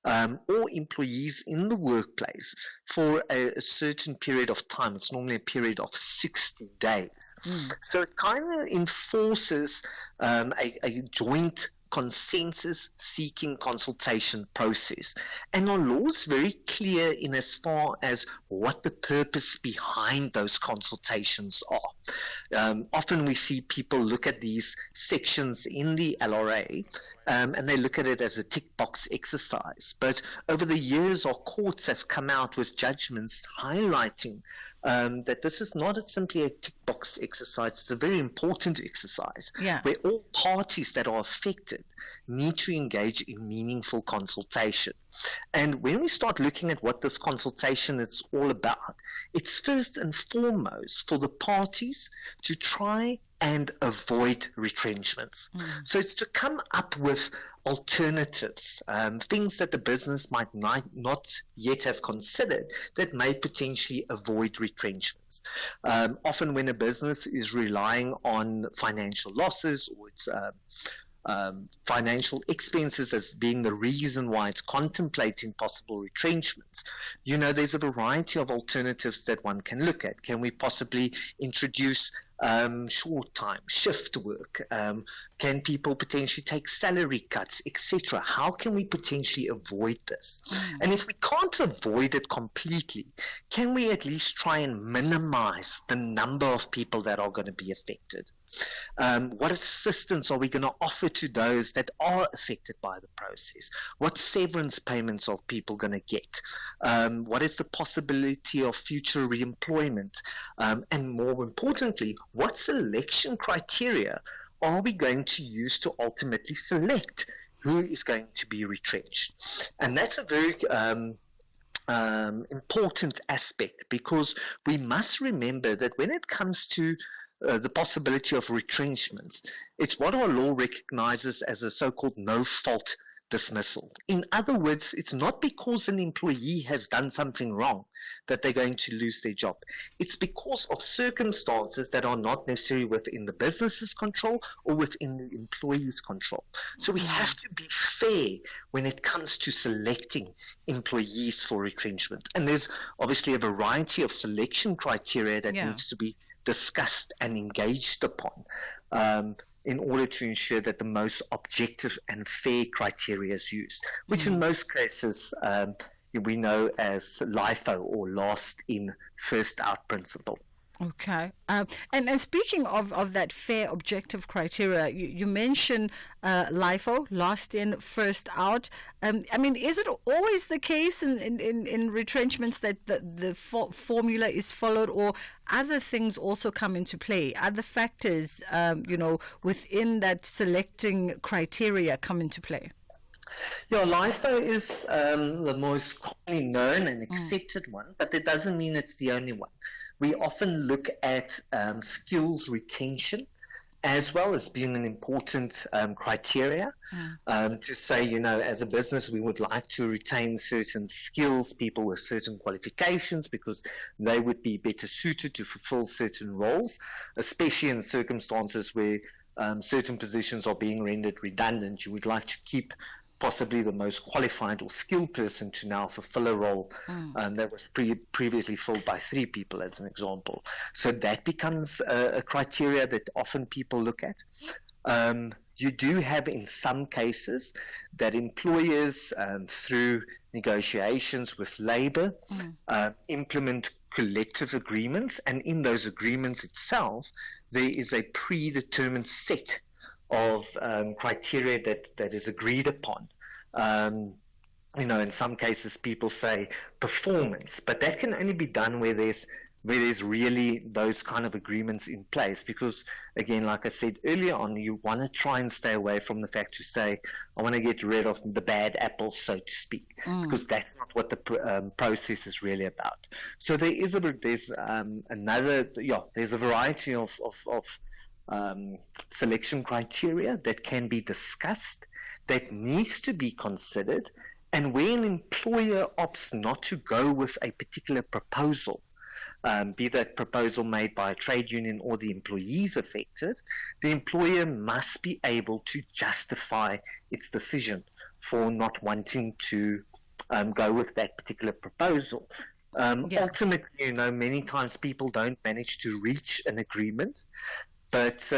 or employees in the workplace for a certain period of time. It's normally a period of 60 days. So it kind of enforces a joint consensus seeking consultation process. And our law is very clear in as far as what the purpose behind those consultations are. Often we see people look at these sections in the LRA and they look at it as a tick box exercise. But over the years, our courts have come out with judgments highlighting that this is not simply a tick box exercise. It's a very important exercise where all parties that are affected need to engage in meaningful consultation. And when we start looking at what this consultation is all about, it's first and foremost for the parties to try and avoid retrenchments. So it's to come up with alternatives, things that the business might not yet have considered that may potentially avoid retrenchments. Often when a business is relying on financial losses or its financial expenses as being the reason why it's contemplating possible retrenchments, there's a variety of alternatives that one can look at. Can we possibly introduce short time, shift work? Can people potentially take salary cuts, etc.? How can we potentially avoid this? And if we can't avoid it completely, can we at least try and minimize the number of people that are going to be affected? What assistance are we going to offer to those that are affected by the process? What severance payments are people going to get? What is the possibility of future reemployment? And more importantly, what selection criteria are we going to use to ultimately select who is going to be retrenched? And that's a very important aspect, because we must remember that when it comes to the possibility of retrenchments, it's what our law recognizes as a so-called no-fault dismissal. In other words, it's not because an employee has done something wrong that they're going to lose their job. It's because of circumstances that are not necessarily within the business's control or within the employee's control. So we have to be fair when it comes to selecting employees for retrenchment. And there's obviously a variety of selection criteria that needs to be discussed and engaged upon in order to ensure that the most objective and fair criteria is used, which in most cases we know as LIFO, or last in, first out principle. Okay. And speaking of that fair objective criteria, you mentioned LIFO, last in, first out. I mean, is it always the case in retrenchments that the formula is followed, or other things also come into play? Other factors, within that selecting criteria come into play? Yeah, LIFO is the most commonly known and accepted one, but that doesn't mean it's the only one. We often look at skills retention as well as being an important criteria to say, as a business, we would like to retain certain skills, people with certain qualifications, because they would be better suited to fulfill certain roles, especially in circumstances where certain positions are being rendered redundant, you would like to keep possibly the most qualified or skilled person to now fulfill a role that was previously filled by 3 people, as an example. So that becomes a criteria that often people look at. You do have, in some cases, that employers, through negotiations with labor, implement collective agreements, and in those agreements itself, there is a predetermined set of criteria that is agreed upon. In some cases people say performance, but that can only be done where there's really those kind of agreements in place, because again, like I said earlier on, you want to try and stay away from the fact to say, I want to get rid of the bad apples, so to speak, because that's not what the process is really about. So there's a variety of selection criteria that can be discussed, that needs to be considered, and where an employer opts not to go with a particular proposal, be that proposal made by a trade union or the employees affected, the employer must be able to justify its decision for not wanting to go with that particular proposal. Ultimately, many times people don't manage to reach an agreement, but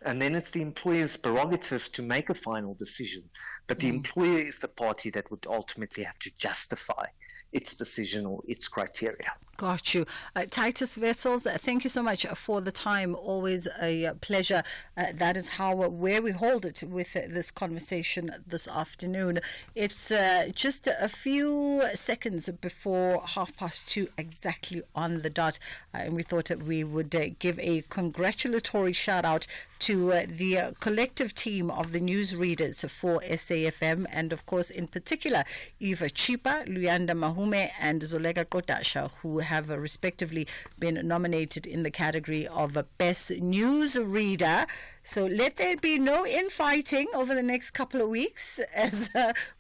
and then it's the employer's prerogative to make a final decision. But the employer is the party that would ultimately have to justify its decision or its criteria. Got you. Titus Vessels, thank you so much for the time. Always a pleasure. That is where we hold it with this conversation this afternoon. It's just a few seconds before 2:30 exactly on the dot. And we thought that we would give a congratulatory shout out to the collective team of the newsreaders for SAFM, and of course in particular Eva Chipa, Luyanda Mahume and Zolega Kotasha, who have respectively been nominated in the category of Best News Reader. So let there be no infighting over the next couple of weeks as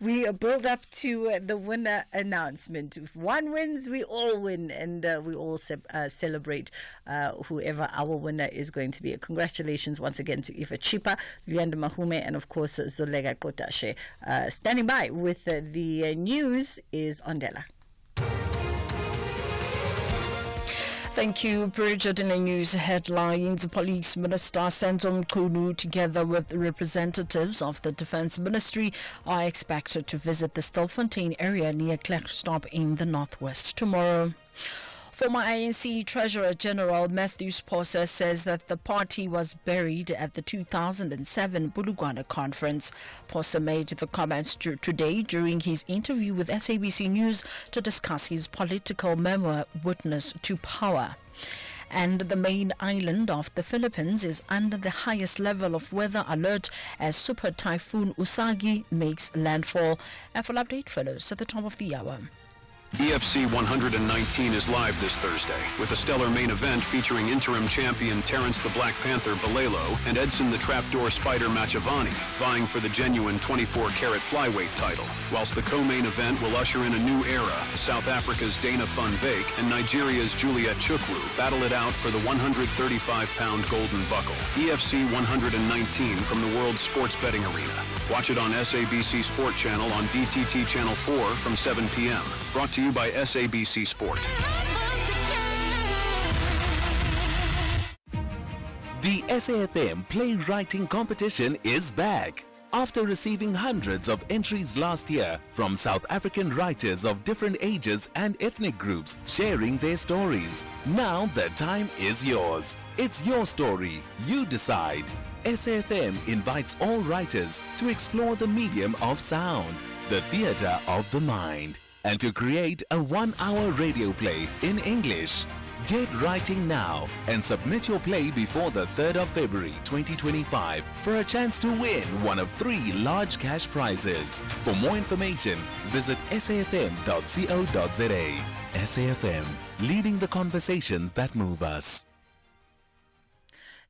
we build up to the winner announcement. If one wins, we all win, and we all celebrate whoever our winner is going to be. Congratulations once again to Eva Chipa, Luyanda Mahume, and of course Zolega Kotashe. Standing by with the news is Ondela. Thank you, Bridget. In the news headlines, Police Minister Senzo Mkhulu, together with representatives of the Defence Ministry, are expected to visit the Stilfontein area near Klerksdorp in the northwest tomorrow. Former ANC Treasurer General Matthew Sposa says that the party was buried at the 2007 Bulugwana conference. Sposa made the comments today during his interview with SABC News to discuss his political memoir, Witness to Power. And the main island of the Philippines is under the highest level of weather alert as Super Typhoon Usagi makes landfall. And full update follows at the top of the hour. EFC 119 is live this Thursday with a stellar main event featuring interim champion Terrence the Black Panther Balelo and Edson the Trapdoor Spider Machavani vying for the genuine 24-carat flyweight title, whilst the co-main event will usher in a new era. South Africa's Dana Van Wyk and Nigeria's Juliet Chukwu battle it out for the 135-pound golden buckle. EFC 119 from the World Sports Betting Arena. Watch it on SABC Sport Channel on DTT Channel 4 from 7 p.m. Brought to you by SABC Sport. The SAFM Playwriting Competition is back. After receiving hundreds of entries last year from South African writers of different ages and ethnic groups sharing their stories, now the time is yours. It's your story. You decide. SAFM invites all writers to explore the medium of sound, the theatre of the mind, and to create a 1-hour radio play in English. Get writing now and submit your play before the 3rd of February 2025 for a chance to win one of 3 large cash prizes. For more information, visit safm.co.za. SAFM, leading the conversations that move us.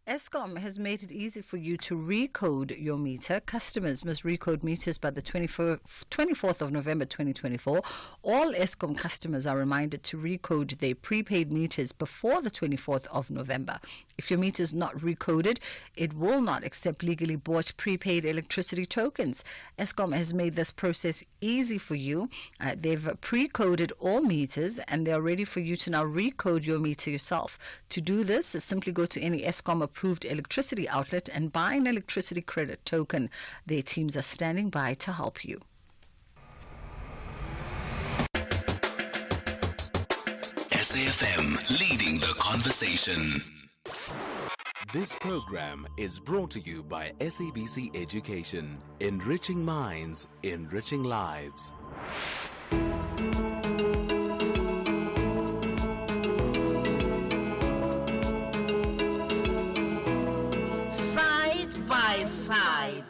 Eskom has made it easy for you to recode your meter. Customers must recode meters by the 24th of November 2024. All Eskom customers are reminded to recode their prepaid meters before the 24th of November. If your meter is not recoded, it will not accept legally bought prepaid electricity tokens. Eskom has made this process easy for you. They've pre-coded all meters and they are ready for you to now recode your meter yourself. To do this, simply go to any Eskom approved electricity outlet and buy an electricity credit token. Their teams are standing by to help you. SAFM, leading the conversation. This program is brought to you by SABC Education, enriching minds, enriching lives. Side by Side.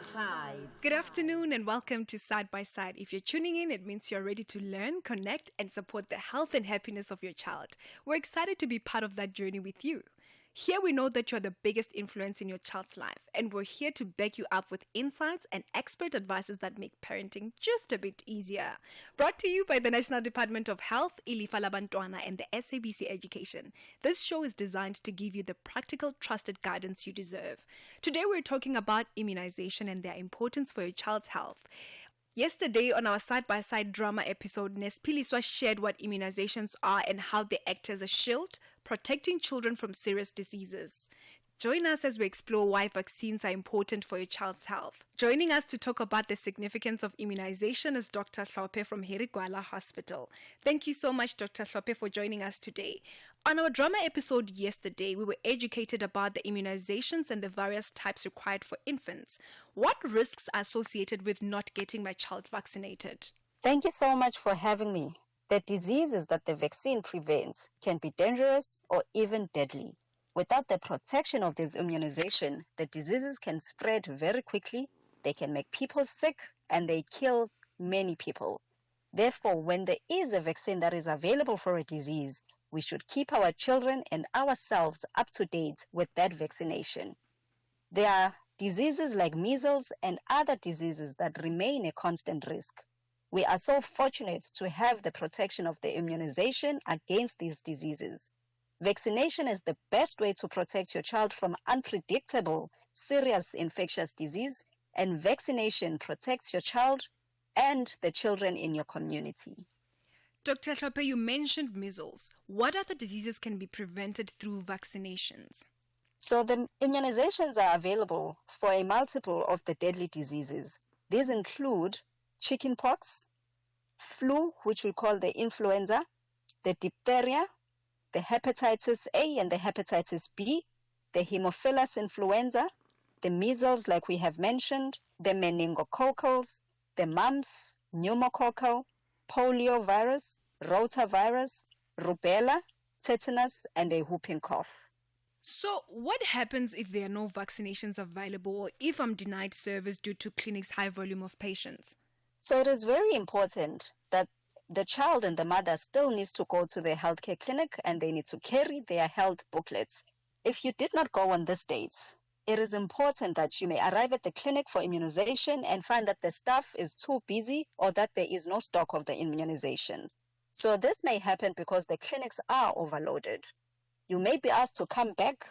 Good afternoon and welcome to Side by Side. If you're tuning in, it means you're ready to learn, connect, and support the health and happiness of your child. We're excited to be part of that journey with you. Here we know that you're the biggest influence in your child's life, and we're here to back you up with insights and expert advices that make parenting just a bit easier. Brought to you by the National Department of Health, Ilifa Labantwana, and the SABC Education. This show is designed to give you the practical, trusted guidance you deserve. Today we're talking about immunization and their importance for your child's health. Yesterday, on our side-by-side drama episode, Nespiliswa shared what immunizations are and how they act as a shield, protecting children from serious diseases. Join us as we explore why vaccines are important for your child's health. Joining us to talk about the significance of immunization is Dr. Hlophe from Herigwala Hospital. Thank you so much, Dr. Hlophe, for joining us today. On our drama episode yesterday, we were educated about the immunizations and the various types required for infants. What risks are associated with not getting my child vaccinated? Thank you so much for having me. The diseases that the vaccine prevents can be dangerous or even deadly. Without the protection of this immunization, the diseases can spread very quickly, they can make people sick, and they kill many people. Therefore, when there is a vaccine that is available for a disease, we should keep our children and ourselves up to date with that vaccination. There are diseases like measles and other diseases that remain a constant risk. We are so fortunate to have the protection of the immunization against these diseases. Vaccination is the best way to protect your child from unpredictable, serious infectious disease, and vaccination protects your child and the children in your community. Dr. Hlophe, you mentioned measles. What other diseases can be prevented through vaccinations? So the immunizations are available for a multiple of the deadly diseases. These include chickenpox, flu, which we call the influenza, the diphtheria, the hepatitis A and the hepatitis B, the Haemophilus influenza, the measles like we have mentioned, the meningococcals, the mumps, pneumococcal, polio virus, rotavirus, rubella, tetanus, and a whooping cough. So what happens if there are no vaccinations available or if I'm denied service due to clinics' high volume of patients? So it is very important that the child and the mother still needs to go to their healthcare clinic and they need to carry their health booklets. If you did not go on this date, it is important that you may arrive at the clinic for immunization and find that the staff is too busy or that there is no stock of the immunizations. So this may happen because the clinics are overloaded. You may be asked to come back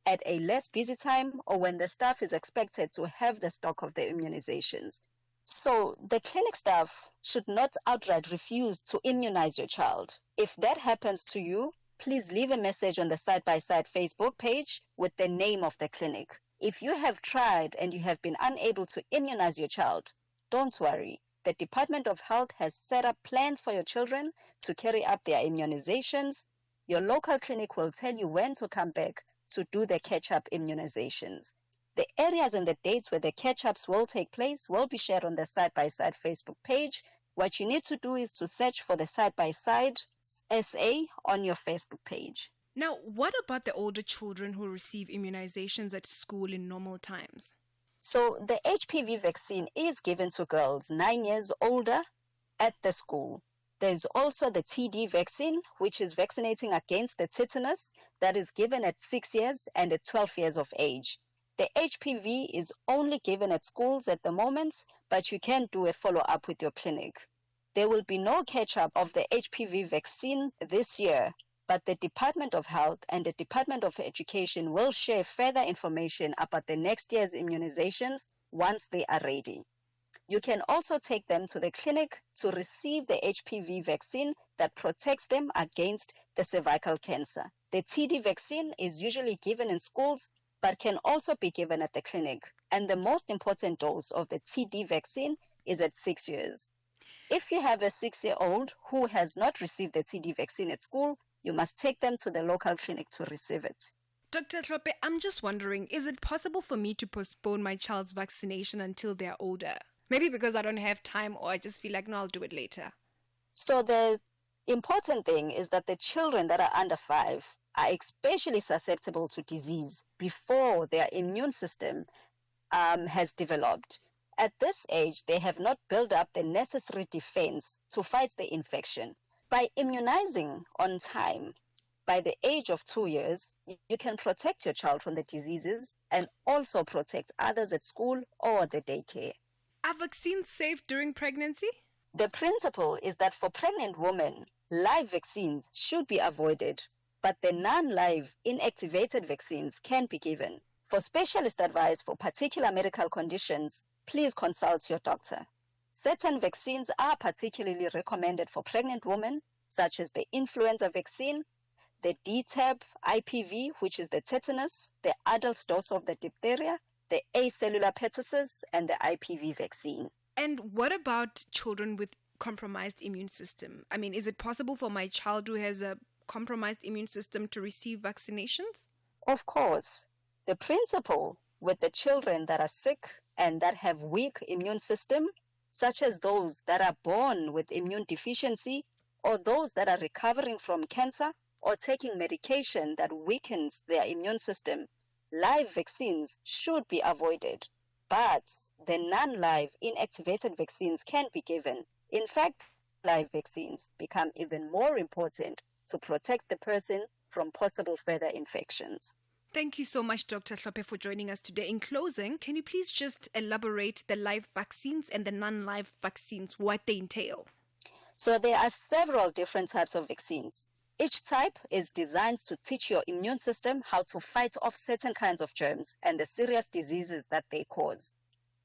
at a less busy time or when the staff is expected to have the stock of the immunizations. So the clinic staff should not outright refuse to immunize your child. If that happens to you, please leave a message on the Side by Side Facebook page with the name of the clinic. If you have tried and you have been unable to immunize your child, don't worry. The Department of Health has set up plans for your children to carry out their immunizations. Your local clinic will tell you when to come back to do the catch-up immunizations. The areas and the dates where the catch-ups will take place will be shared on the Side by Side Facebook page. What you need to do is to search for the Side by Side SA on your Facebook page. Now, what about the older children who receive immunizations at school in normal times? So the HPV vaccine is given to girls 9 years older at the school. There's also the TD vaccine, which is vaccinating against the tetanus that is given at 6 years and at 12 years of age. The HPV is only given at schools at the moment, but you can do a follow-up with your clinic. There will be no catch-up of the HPV vaccine this year, but the Department of Health and the Department of Education will share further information about the next year's immunizations once they are ready. You can also take them to the clinic to receive the HPV vaccine that protects them against the cervical cancer. The TD vaccine is usually given in schools, but can also be given at the clinic. And the most important dose of the TD vaccine is at 6 years. If you have a 6-year-old who has not received the TD vaccine at school, you must take them to the local clinic to receive it. Dr. Tlhophe, I'm just wondering, is it possible for me to postpone my child's vaccination until they're older? Maybe because I don't have time, or I just feel like, no, I'll do it later. So the important thing is that the children that are under 5 are especially susceptible to disease before their immune system has developed. At this age, they have not built up the necessary defense to fight the infection. By immunizing on time, by the age of 2 years, you can protect your child from the diseases and also protect others at school or the daycare. Are vaccines safe during pregnancy? The principle is that for pregnant women, live vaccines should be avoided, but the non-live inactivated vaccines can be given. For specialist advice for particular medical conditions, please consult your doctor. Certain vaccines are particularly recommended for pregnant women, such as the influenza vaccine, the DTaP IPV, which is the tetanus, the adult dose of the diphtheria, the acellular pertussis, and the IPV vaccine. And what about children with compromised immune system? I mean, is it possible for my child who has a compromised immune system to receive vaccinations? Of course. The principle with the children that are sick and that have weak immune system, such as those that are born with immune deficiency or those that are recovering from cancer or taking medication that weakens their immune system, live vaccines should be avoided. But the non-live inactivated vaccines can be given. In fact, live vaccines become even more important to protect the person from possible further infections. Thank you so much, Dr. Tlhophe, for joining us today. In closing, can you please just elaborate the live vaccines and the non-live vaccines, what they entail? So there are several different types of vaccines. Each type is designed to teach your immune system how to fight off certain kinds of germs and the serious diseases that they cause.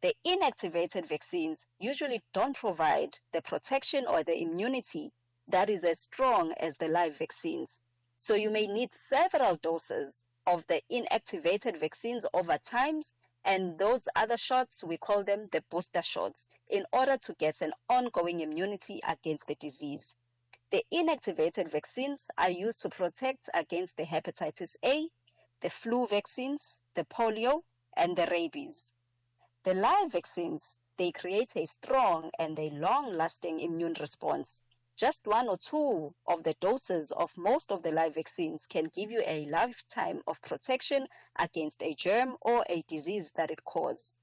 The inactivated vaccines usually don't provide the protection or the immunity that is as strong as the live vaccines. So you may need several doses of the inactivated vaccines over time, and those other shots, we call them the booster shots, in order to get an ongoing immunity against the disease. The inactivated vaccines are used to protect against the hepatitis A, the flu vaccines, the polio, and the rabies. The live vaccines, they create a strong and a long-lasting immune response. Just 1 or 2 of the doses of most of the live vaccines can give you a lifetime of protection against a germ or a disease that it causes.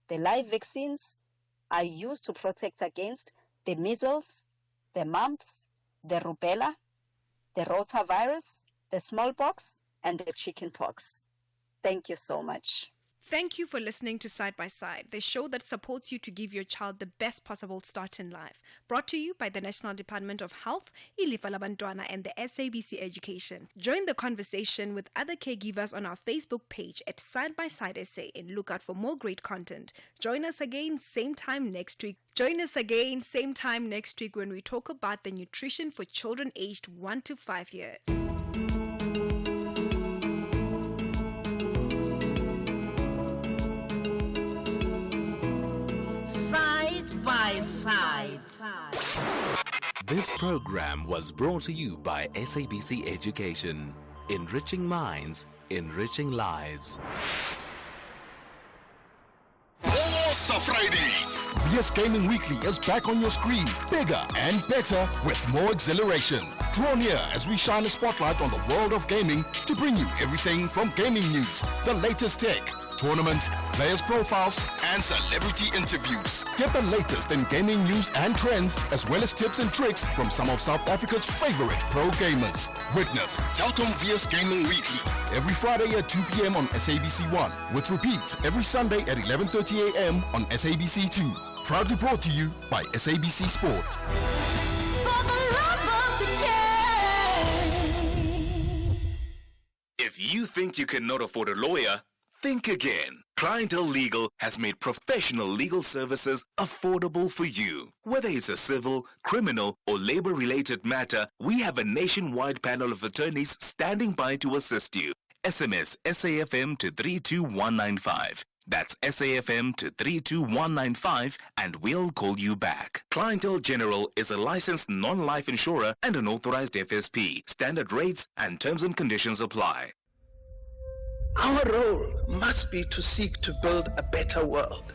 The live vaccines are used to protect against the measles, the mumps, the rubella, the rotavirus, the smallpox, and the chickenpox. Thank you so much. Thank you for listening to Side by Side, the show that supports you to give your child the best possible start in life. Brought to you by the National Department of Health, Ilifa Labantwana, and the SABC Education. Join the conversation with other caregivers on our Facebook page at Side by Side SA and look out for more great content. Join us again same time next week when we talk about the nutrition for children aged 1 to 5 years. Side by Side. This program was brought to you by SABC Education. Enriching minds, enriching lives. Awesome Friday! VS Gaming Weekly is back on your screen, bigger and better with more exhilaration. Draw near as we shine a spotlight on the world of gaming to bring you everything from gaming news, the latest tech, tournaments, players' profiles, and celebrity interviews. Get the latest in gaming news and trends, as well as tips and tricks from some of South Africa's favorite pro gamers. Witness Telkom VS Gaming Weekly every Friday at 2 p.m. on SABC1, with repeats every Sunday at 11:30 a.m. on SABC2. Proudly brought to you by SABC Sport. If you think you cannot afford a lawyer, think again. Clientele Legal has made professional legal services affordable for you. Whether it's a civil, criminal, or labor-related matter, we have a nationwide panel of attorneys standing by to assist you. SMS SAFM to 32195. That's SAFM to 32195 and we'll call you back. Clientele General is a licensed non-life insurer and an authorized FSP. Standard rates and terms and conditions apply. Our role must be to seek to build a better world.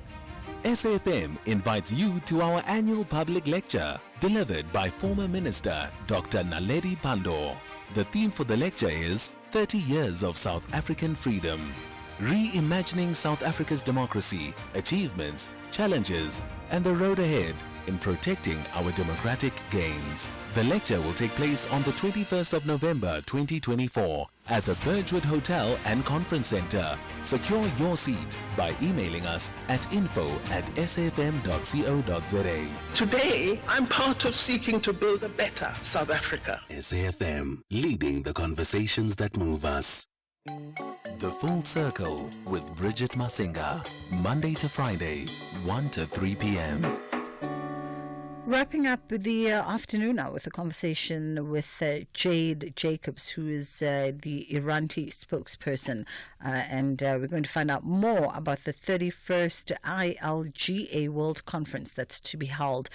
SAFM invites you to our annual public lecture, delivered by former Minister Dr. Naledi Pandor. The theme for the lecture is 30 Years of South African Freedom. Reimagining South Africa's democracy, achievements, challenges, and the road ahead in protecting our democratic gains. The lecture will take place on the 21st of November 2024 at the Birchwood Hotel and Conference Center. Secure your seat by emailing us at info@safm.co.za. Today, I'm part of seeking to build a better South Africa. SAFM, leading the conversations that move us. The Full Circle with Bridget Masinga, Monday to Friday, 1 to 3 p.m. Wrapping up the afternoon now with a conversation with Jade Jacobs, who is the Iranti spokesperson. And we're going to find out more about the 31st ILGA World Conference that's to be held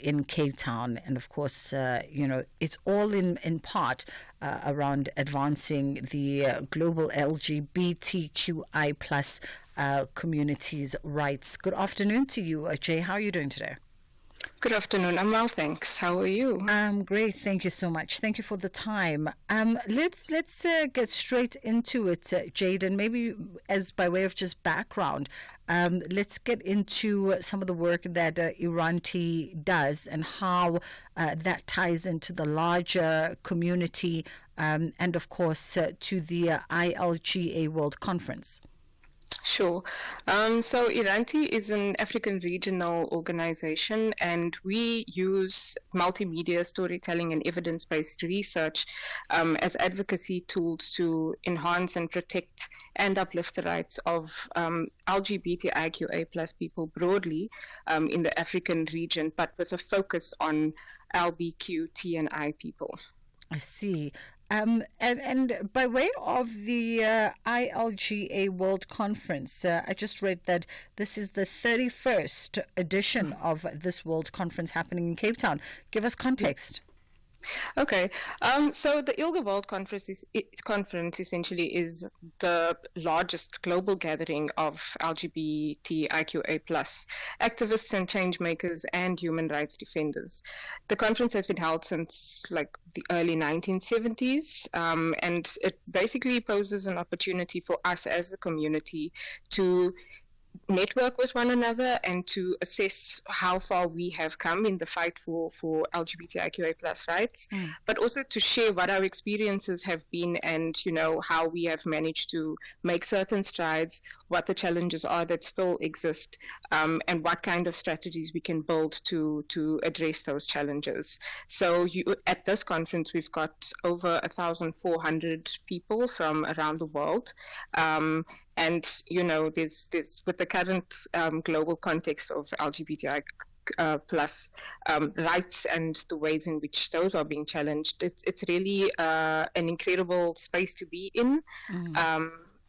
in Cape Town. And of course, it's all in part around advancing the global LGBTQI plus community's rights. Good afternoon to you, Jay. How are you doing today? Good afternoon. I'm well, thanks. How are you? I'm great. Thank you so much. Thank you for the time. Let's get straight into it, Jade, and maybe as by way of just background, let's get into some of the work that Iranti does and how that ties into the larger community and, of course, to the ILGA World Conference. Sure. So Iranti is an African regional organization, and we use multimedia storytelling and evidence-based research as advocacy tools to enhance and protect and uplift the rights of LGBTIQA plus people broadly in the African region, but with a focus on LBQT&I people. I see. And by way of the ILGA World Conference, I just read that this is the 31st edition of this World Conference happening in Cape Town. Give us context. Okay, so the ILGA World Conference essentially is the largest global gathering of LGBTIQA plus activists and change makers and human rights defenders. The conference has been held since like the early 1970s, and it basically poses an opportunity for us as a community to network with one another and to assess how far we have come in the fight for LGBTIQA plus rights, but also to share what our experiences have been and, how we have managed to make certain strides, what the challenges are that still exist, and what kind of strategies we can build to address those challenges. So at this conference, we've got over 1,400 people from around the world. And, there's with the current global context of LGBTI plus rights and the ways in which those are being challenged, it's really an incredible space to be in,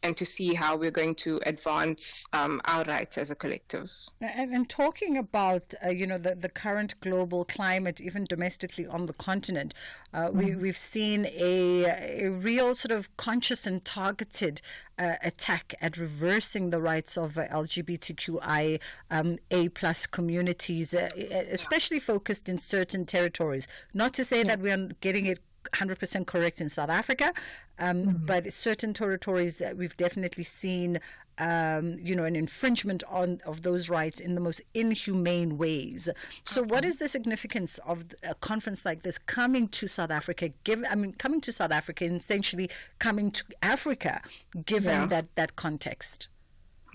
and to see how we're going to advance our rights as a collective. And talking about, the current global climate, even domestically on the continent, we've seen a real sort of conscious and targeted attack at reversing the rights of LGBTQI A plus communities, especially focused in certain territories. Not to say that we are getting it 100% correct in South Africa, but certain territories that we've definitely seen, an infringement of those rights in the most inhumane ways. So what is the significance of a conference like this coming to South Africa, coming to South Africa and essentially coming to Africa, given that context?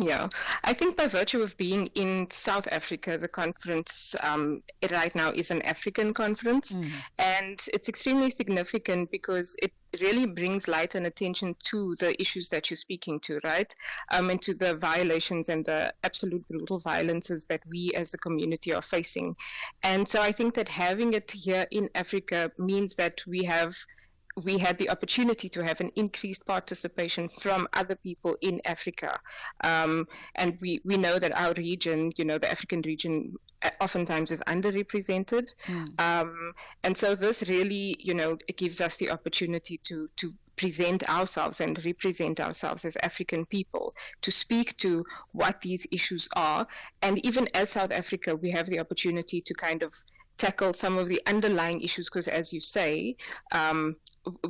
Yeah, I think by virtue of being in South Africa, the conference right now is an African conference, and it's extremely significant because it really brings light and attention to the issues that you're speaking to, right? And to the violations and the absolute brutal violences that we as a community are facing. And so I think that having it here in Africa means that we had the opportunity to have an increased participation from other people in Africa. And we know that our region, the African region, oftentimes is underrepresented. And so this really, it gives us the opportunity to present ourselves and represent ourselves as African people, to speak to what these issues are. And even as South Africa, we have the opportunity to kind of tackle some of the underlying issues, because as you say,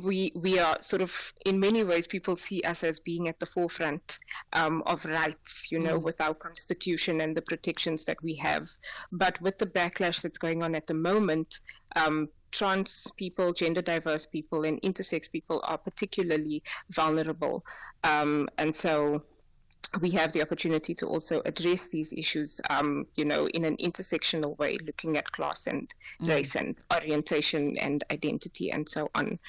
we are sort of, in many ways, people see us as being at the forefront of rights, with our constitution and the protections that we have. But with the backlash that's going on at the moment, trans people, gender diverse people, and intersex people are particularly vulnerable. And so we have the opportunity to also address these issues, in an intersectional way, looking at class and race and orientation and identity and so on.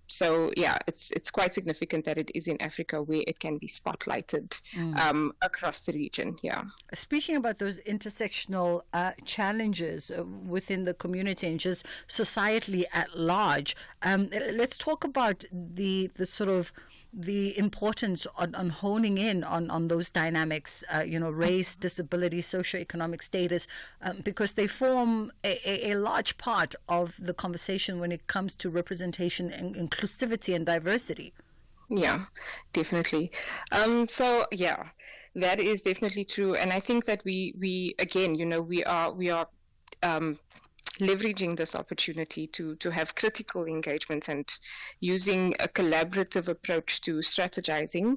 So yeah, it's quite significant that it is in Africa where it can be spotlighted across the region. Yeah. Speaking about those intersectional challenges within the community and just societally at large, let's talk about the sort of the importance on honing in on those dynamics, race, disability, socioeconomic status, because they form a large part of the conversation when it comes to representation and inclusivity and diversity. Yeah, definitely. So yeah, that is definitely true. And I think that we again, we are leveraging this opportunity to have critical engagements and using a collaborative approach to strategizing,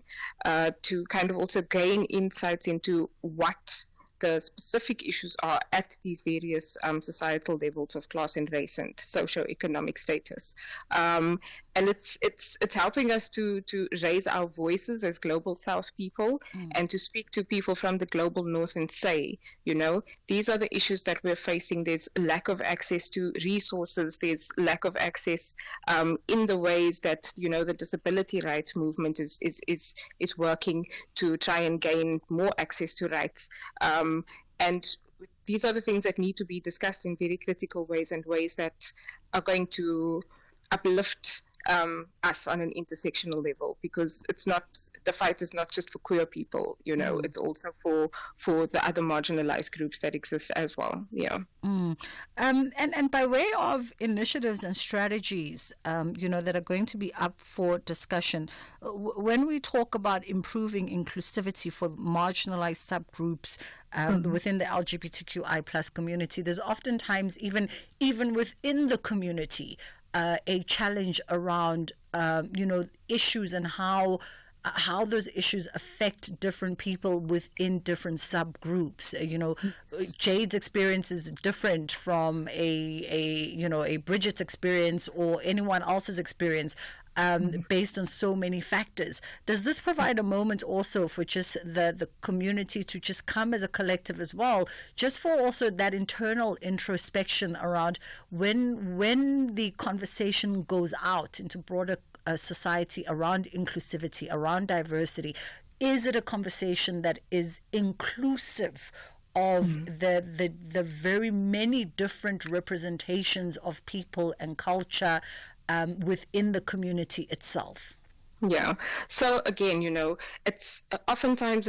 to kind of also gain insights into what the specific issues are at these various societal levels of class and race and socioeconomic status. And it's helping us to raise our voices as global South people and to speak to people from the global North and say, these are the issues that we're facing. There's lack of access to resources. There's lack of access in the ways that, the disability rights movement is working to try and gain more access to rights. And these are the things that need to be discussed in very critical ways and ways that are going to uplift us on an intersectional level, because the fight is not just for queer people, it's also for the other marginalized groups that exist as well. Yeah. And by way of initiatives and strategies, that are going to be up for discussion, when we talk about improving inclusivity for marginalized subgroups within the LGBTQI plus community, there's oftentimes even within the community a challenge around issues and how those issues affect different people within different subgroups. Jade's experience is different from a Bridget's experience or anyone else's experience. Based on so many factors. Does this provide a moment also for just the community to just come as a collective as well, just for also that internal introspection around when the conversation goes out into broader society around inclusivity, around diversity, is it a conversation that is inclusive of the very many different representations of people and culture within the community itself? Yeah. So again, it's oftentimes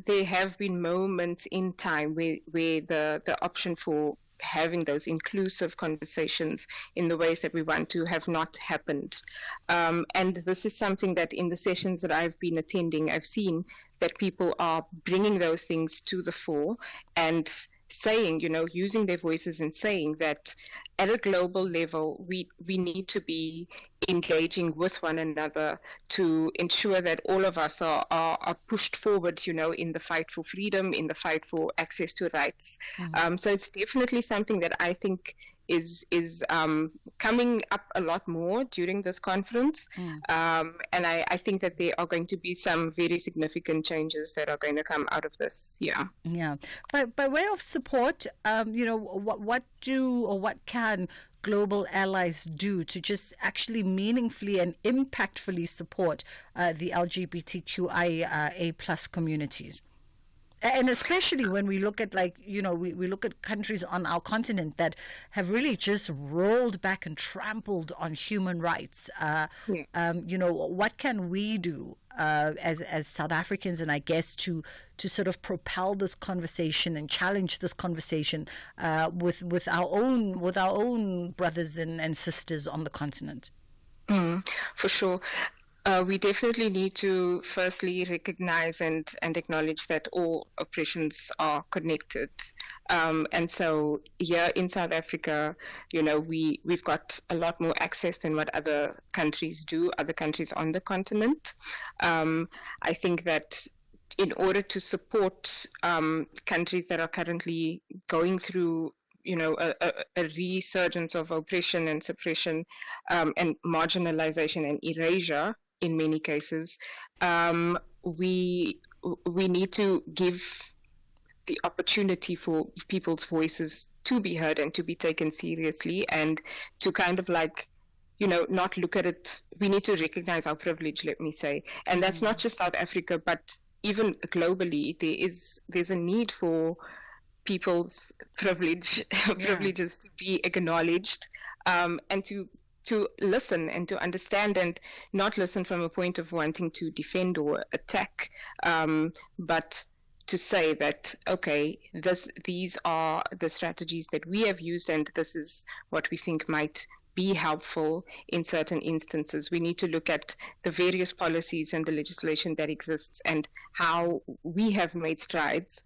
there have been moments in time where the option for having those inclusive conversations in the ways that we want to have not happened. And this is something that in the sessions that I've been attending, I've seen that people are bringing those things to the fore and saying, using their voices and saying that at a global level, we need to be engaging with one another to ensure that all of us are pushed forward, in the fight for freedom, in the fight for access to rights. So it's definitely something that I think is coming up a lot more during this conference. And I think that there are going to be some very significant changes that are going to come out of this. Yeah. By way of support, what can global allies do to just actually meaningfully and impactfully support the LGBTQIA plus communities? And especially when we look at we look at countries on our continent that have really just rolled back and trampled on human rights. What can we do as South Africans, and I guess to sort of propel this conversation and challenge this conversation with our own brothers and sisters on the continent? For sure. We definitely need to firstly recognize and acknowledge that all oppressions are connected. And so here in South Africa, we've got a lot more access than what other countries do, other countries on the continent. I think that in order to support countries that are currently going through a resurgence of oppression and suppression and marginalization and erasure in many cases, we need to give the opportunity for people's voices to be heard and to be taken seriously, and to kind of not look at it. We need to recognize our privilege, let me say. And that's not just South Africa, but even globally, there's a need for people's privileges to be acknowledged, and to listen and to understand, and not listen from a point of wanting to defend or attack, but to say that, okay, these are the strategies that we have used, and this is what we think might be helpful in certain instances. We need to look at the various policies and the legislation that exists and how we have made strides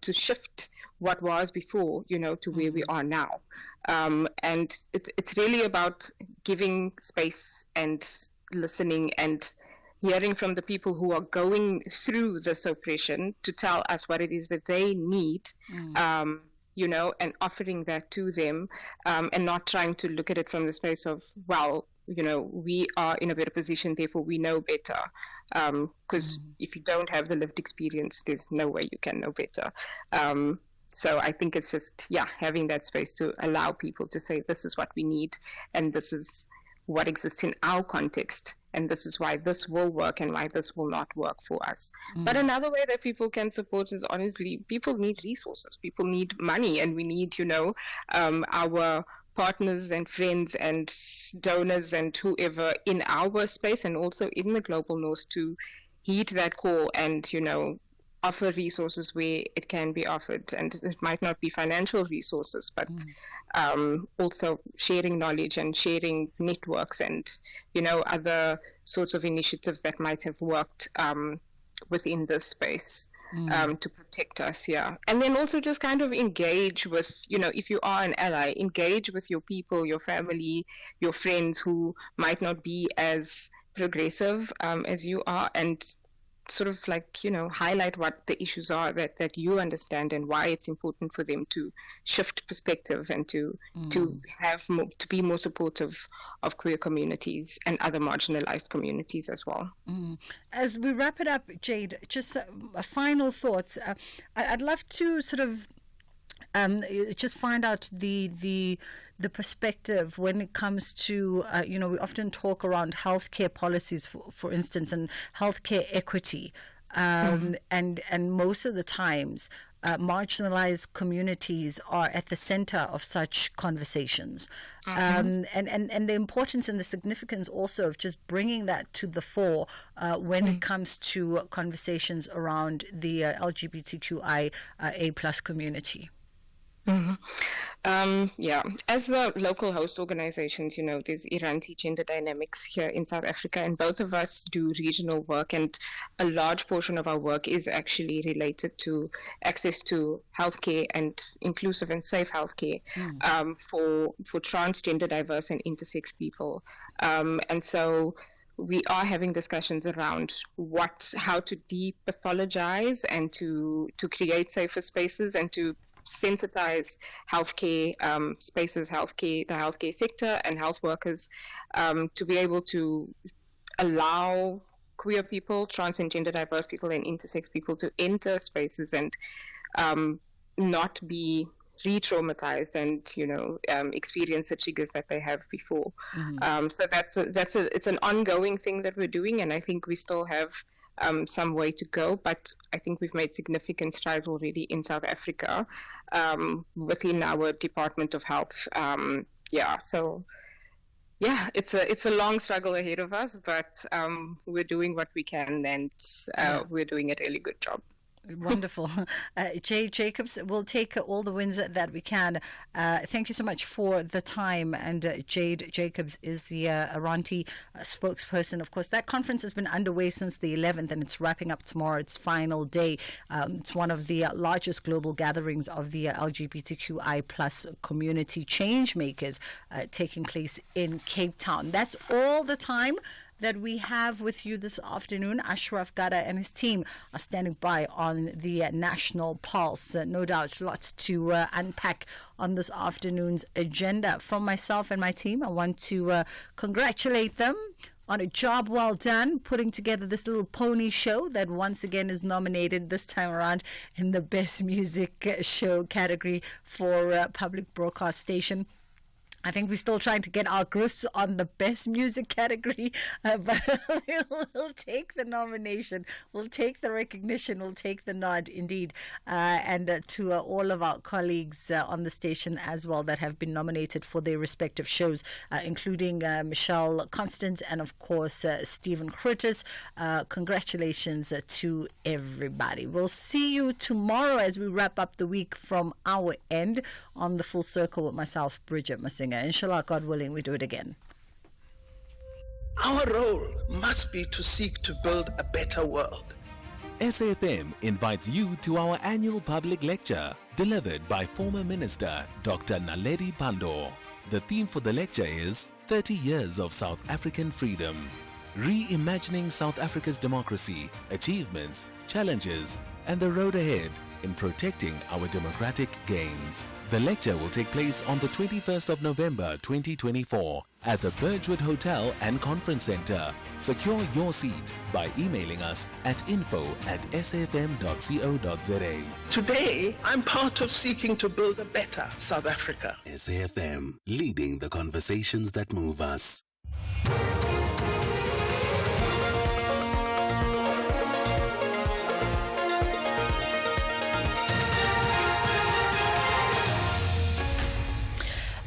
to shift what was before, to where we are now. And it's really about giving space and listening and hearing from the people who are going through this oppression to tell us what it is that they need, and offering that to them, and not trying to look at it from the space of, we are in a better position, therefore we know better. Because if you don't have the lived experience, there's no way you can know better. So I think it's just, having that space to allow people to say, this is what we need, and this is what exists in our context, and this is why this will work and why this will not work for us. But another way that people can support is, honestly, people need resources, people need money, and we need, our partners and friends and donors and whoever in our space and also in the global north to heed that call and, offer resources where it can be offered. And it might not be financial resources, but also sharing knowledge and sharing networks and, other sorts of initiatives that might have worked within this space to protect us. And then also just kind of engage with, if you are an ally, engage with your people, your family, your friends who might not be as progressive as you are, and sort of highlight what the issues are that you understand and why it's important for them to shift perspective and to be more supportive of queer communities and other marginalized communities as well. As we wrap it up, Jade, just final thoughts. I'd love to sort of just find out the perspective when it comes to, we often talk around healthcare policies, for instance, and healthcare equity. And most of the times, marginalized communities are at the center of such conversations. And the importance and the significance also of just bringing that to the fore when it comes to conversations around the LGBTQIA plus community. Yeah, as the local host organizations, there's Iranti Gender Dynamics here in South Africa, and both of us do regional work, and a large portion of our work is actually related to access to healthcare and inclusive and safe healthcare for transgender, diverse, and intersex people. And so we are having discussions around how to depathologize and to create safer spaces and to sensitize healthcare spaces, the healthcare sector and health workers to be able to allow queer people, trans and gender diverse people, and intersex people to enter spaces and not be re-traumatized and experience the triggers that they have before. So it's an ongoing thing that we're doing, and I think we still have some way to go, but I think we've made significant strides already in South Africa within our Department of Health. It's a long struggle ahead of us, but we're doing what we can, and we're doing a really good job. Wonderful. Jade Jacobs, will take all the wins that we can. Thank you so much for the time. And Jade Jacobs is the Iranti spokesperson. Of course, that conference has been underway since the 11th, and it's wrapping up tomorrow, its final day. It's one of the largest global gatherings of the LGBTQI plus community change makers taking place in Cape Town. That's all the time that we have with you this afternoon. Ashraf Gada and his team are standing by on the National Pulse. No doubt lots to unpack on this afternoon's agenda. From myself and my team, I want to congratulate them on a job well done, putting together this little pony show that once again is nominated this time around in the Best Music Show category for public broadcast station. I think we're still trying to get our grist on the best music category, but we'll take the nomination, we'll take the recognition, we'll take the nod indeed. And to all of our colleagues on the station as well that have been nominated for their respective shows, including Michelle Constant and of course Stephen Curtis. Congratulations to everybody. We'll see you tomorrow as we wrap up the week from our end on The Full Circle with myself, Bridget Masinga. Inshallah, God willing, we do it again. Our role must be to seek to build a better world. SAFM invites you to our annual public lecture, delivered by former Minister Dr. Naledi Pandor. The theme for the lecture is 30 Years of South African Freedom, reimagining South Africa's democracy, achievements, challenges, and the road ahead in protecting our democratic gains. The lecture will take place on the 21st of November 2024 at the Birchwood Hotel and Conference Centre. Secure your seat by emailing us at info@safm.co.za. Today, I'm part of seeking to build a better South Africa. SAFM, leading the conversations that move us.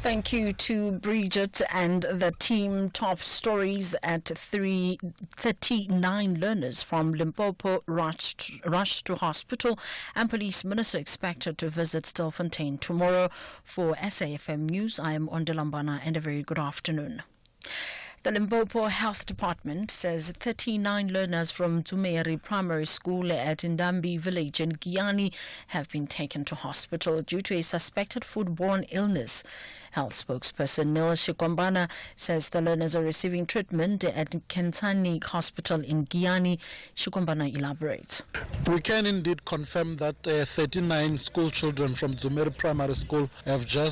Thank you to Bridget and the team. Top stories at 39 learners from Limpopo rushed to hospital, and Police Minister expected to visit Stilfontein tomorrow. For SAFM News, I am Ondelambana, and a very good afternoon. The Limpopo Health Department says 39 learners from Tumeri Primary School at Ndambi Village in Giyani have been taken to hospital due to a suspected foodborne illness. Health spokesperson Neil Shikwambana says the learners are receiving treatment at Kentani Hospital in Giyani. Shikwambana elaborates. We can indeed confirm that 39 school children from Tumeri Primary School have just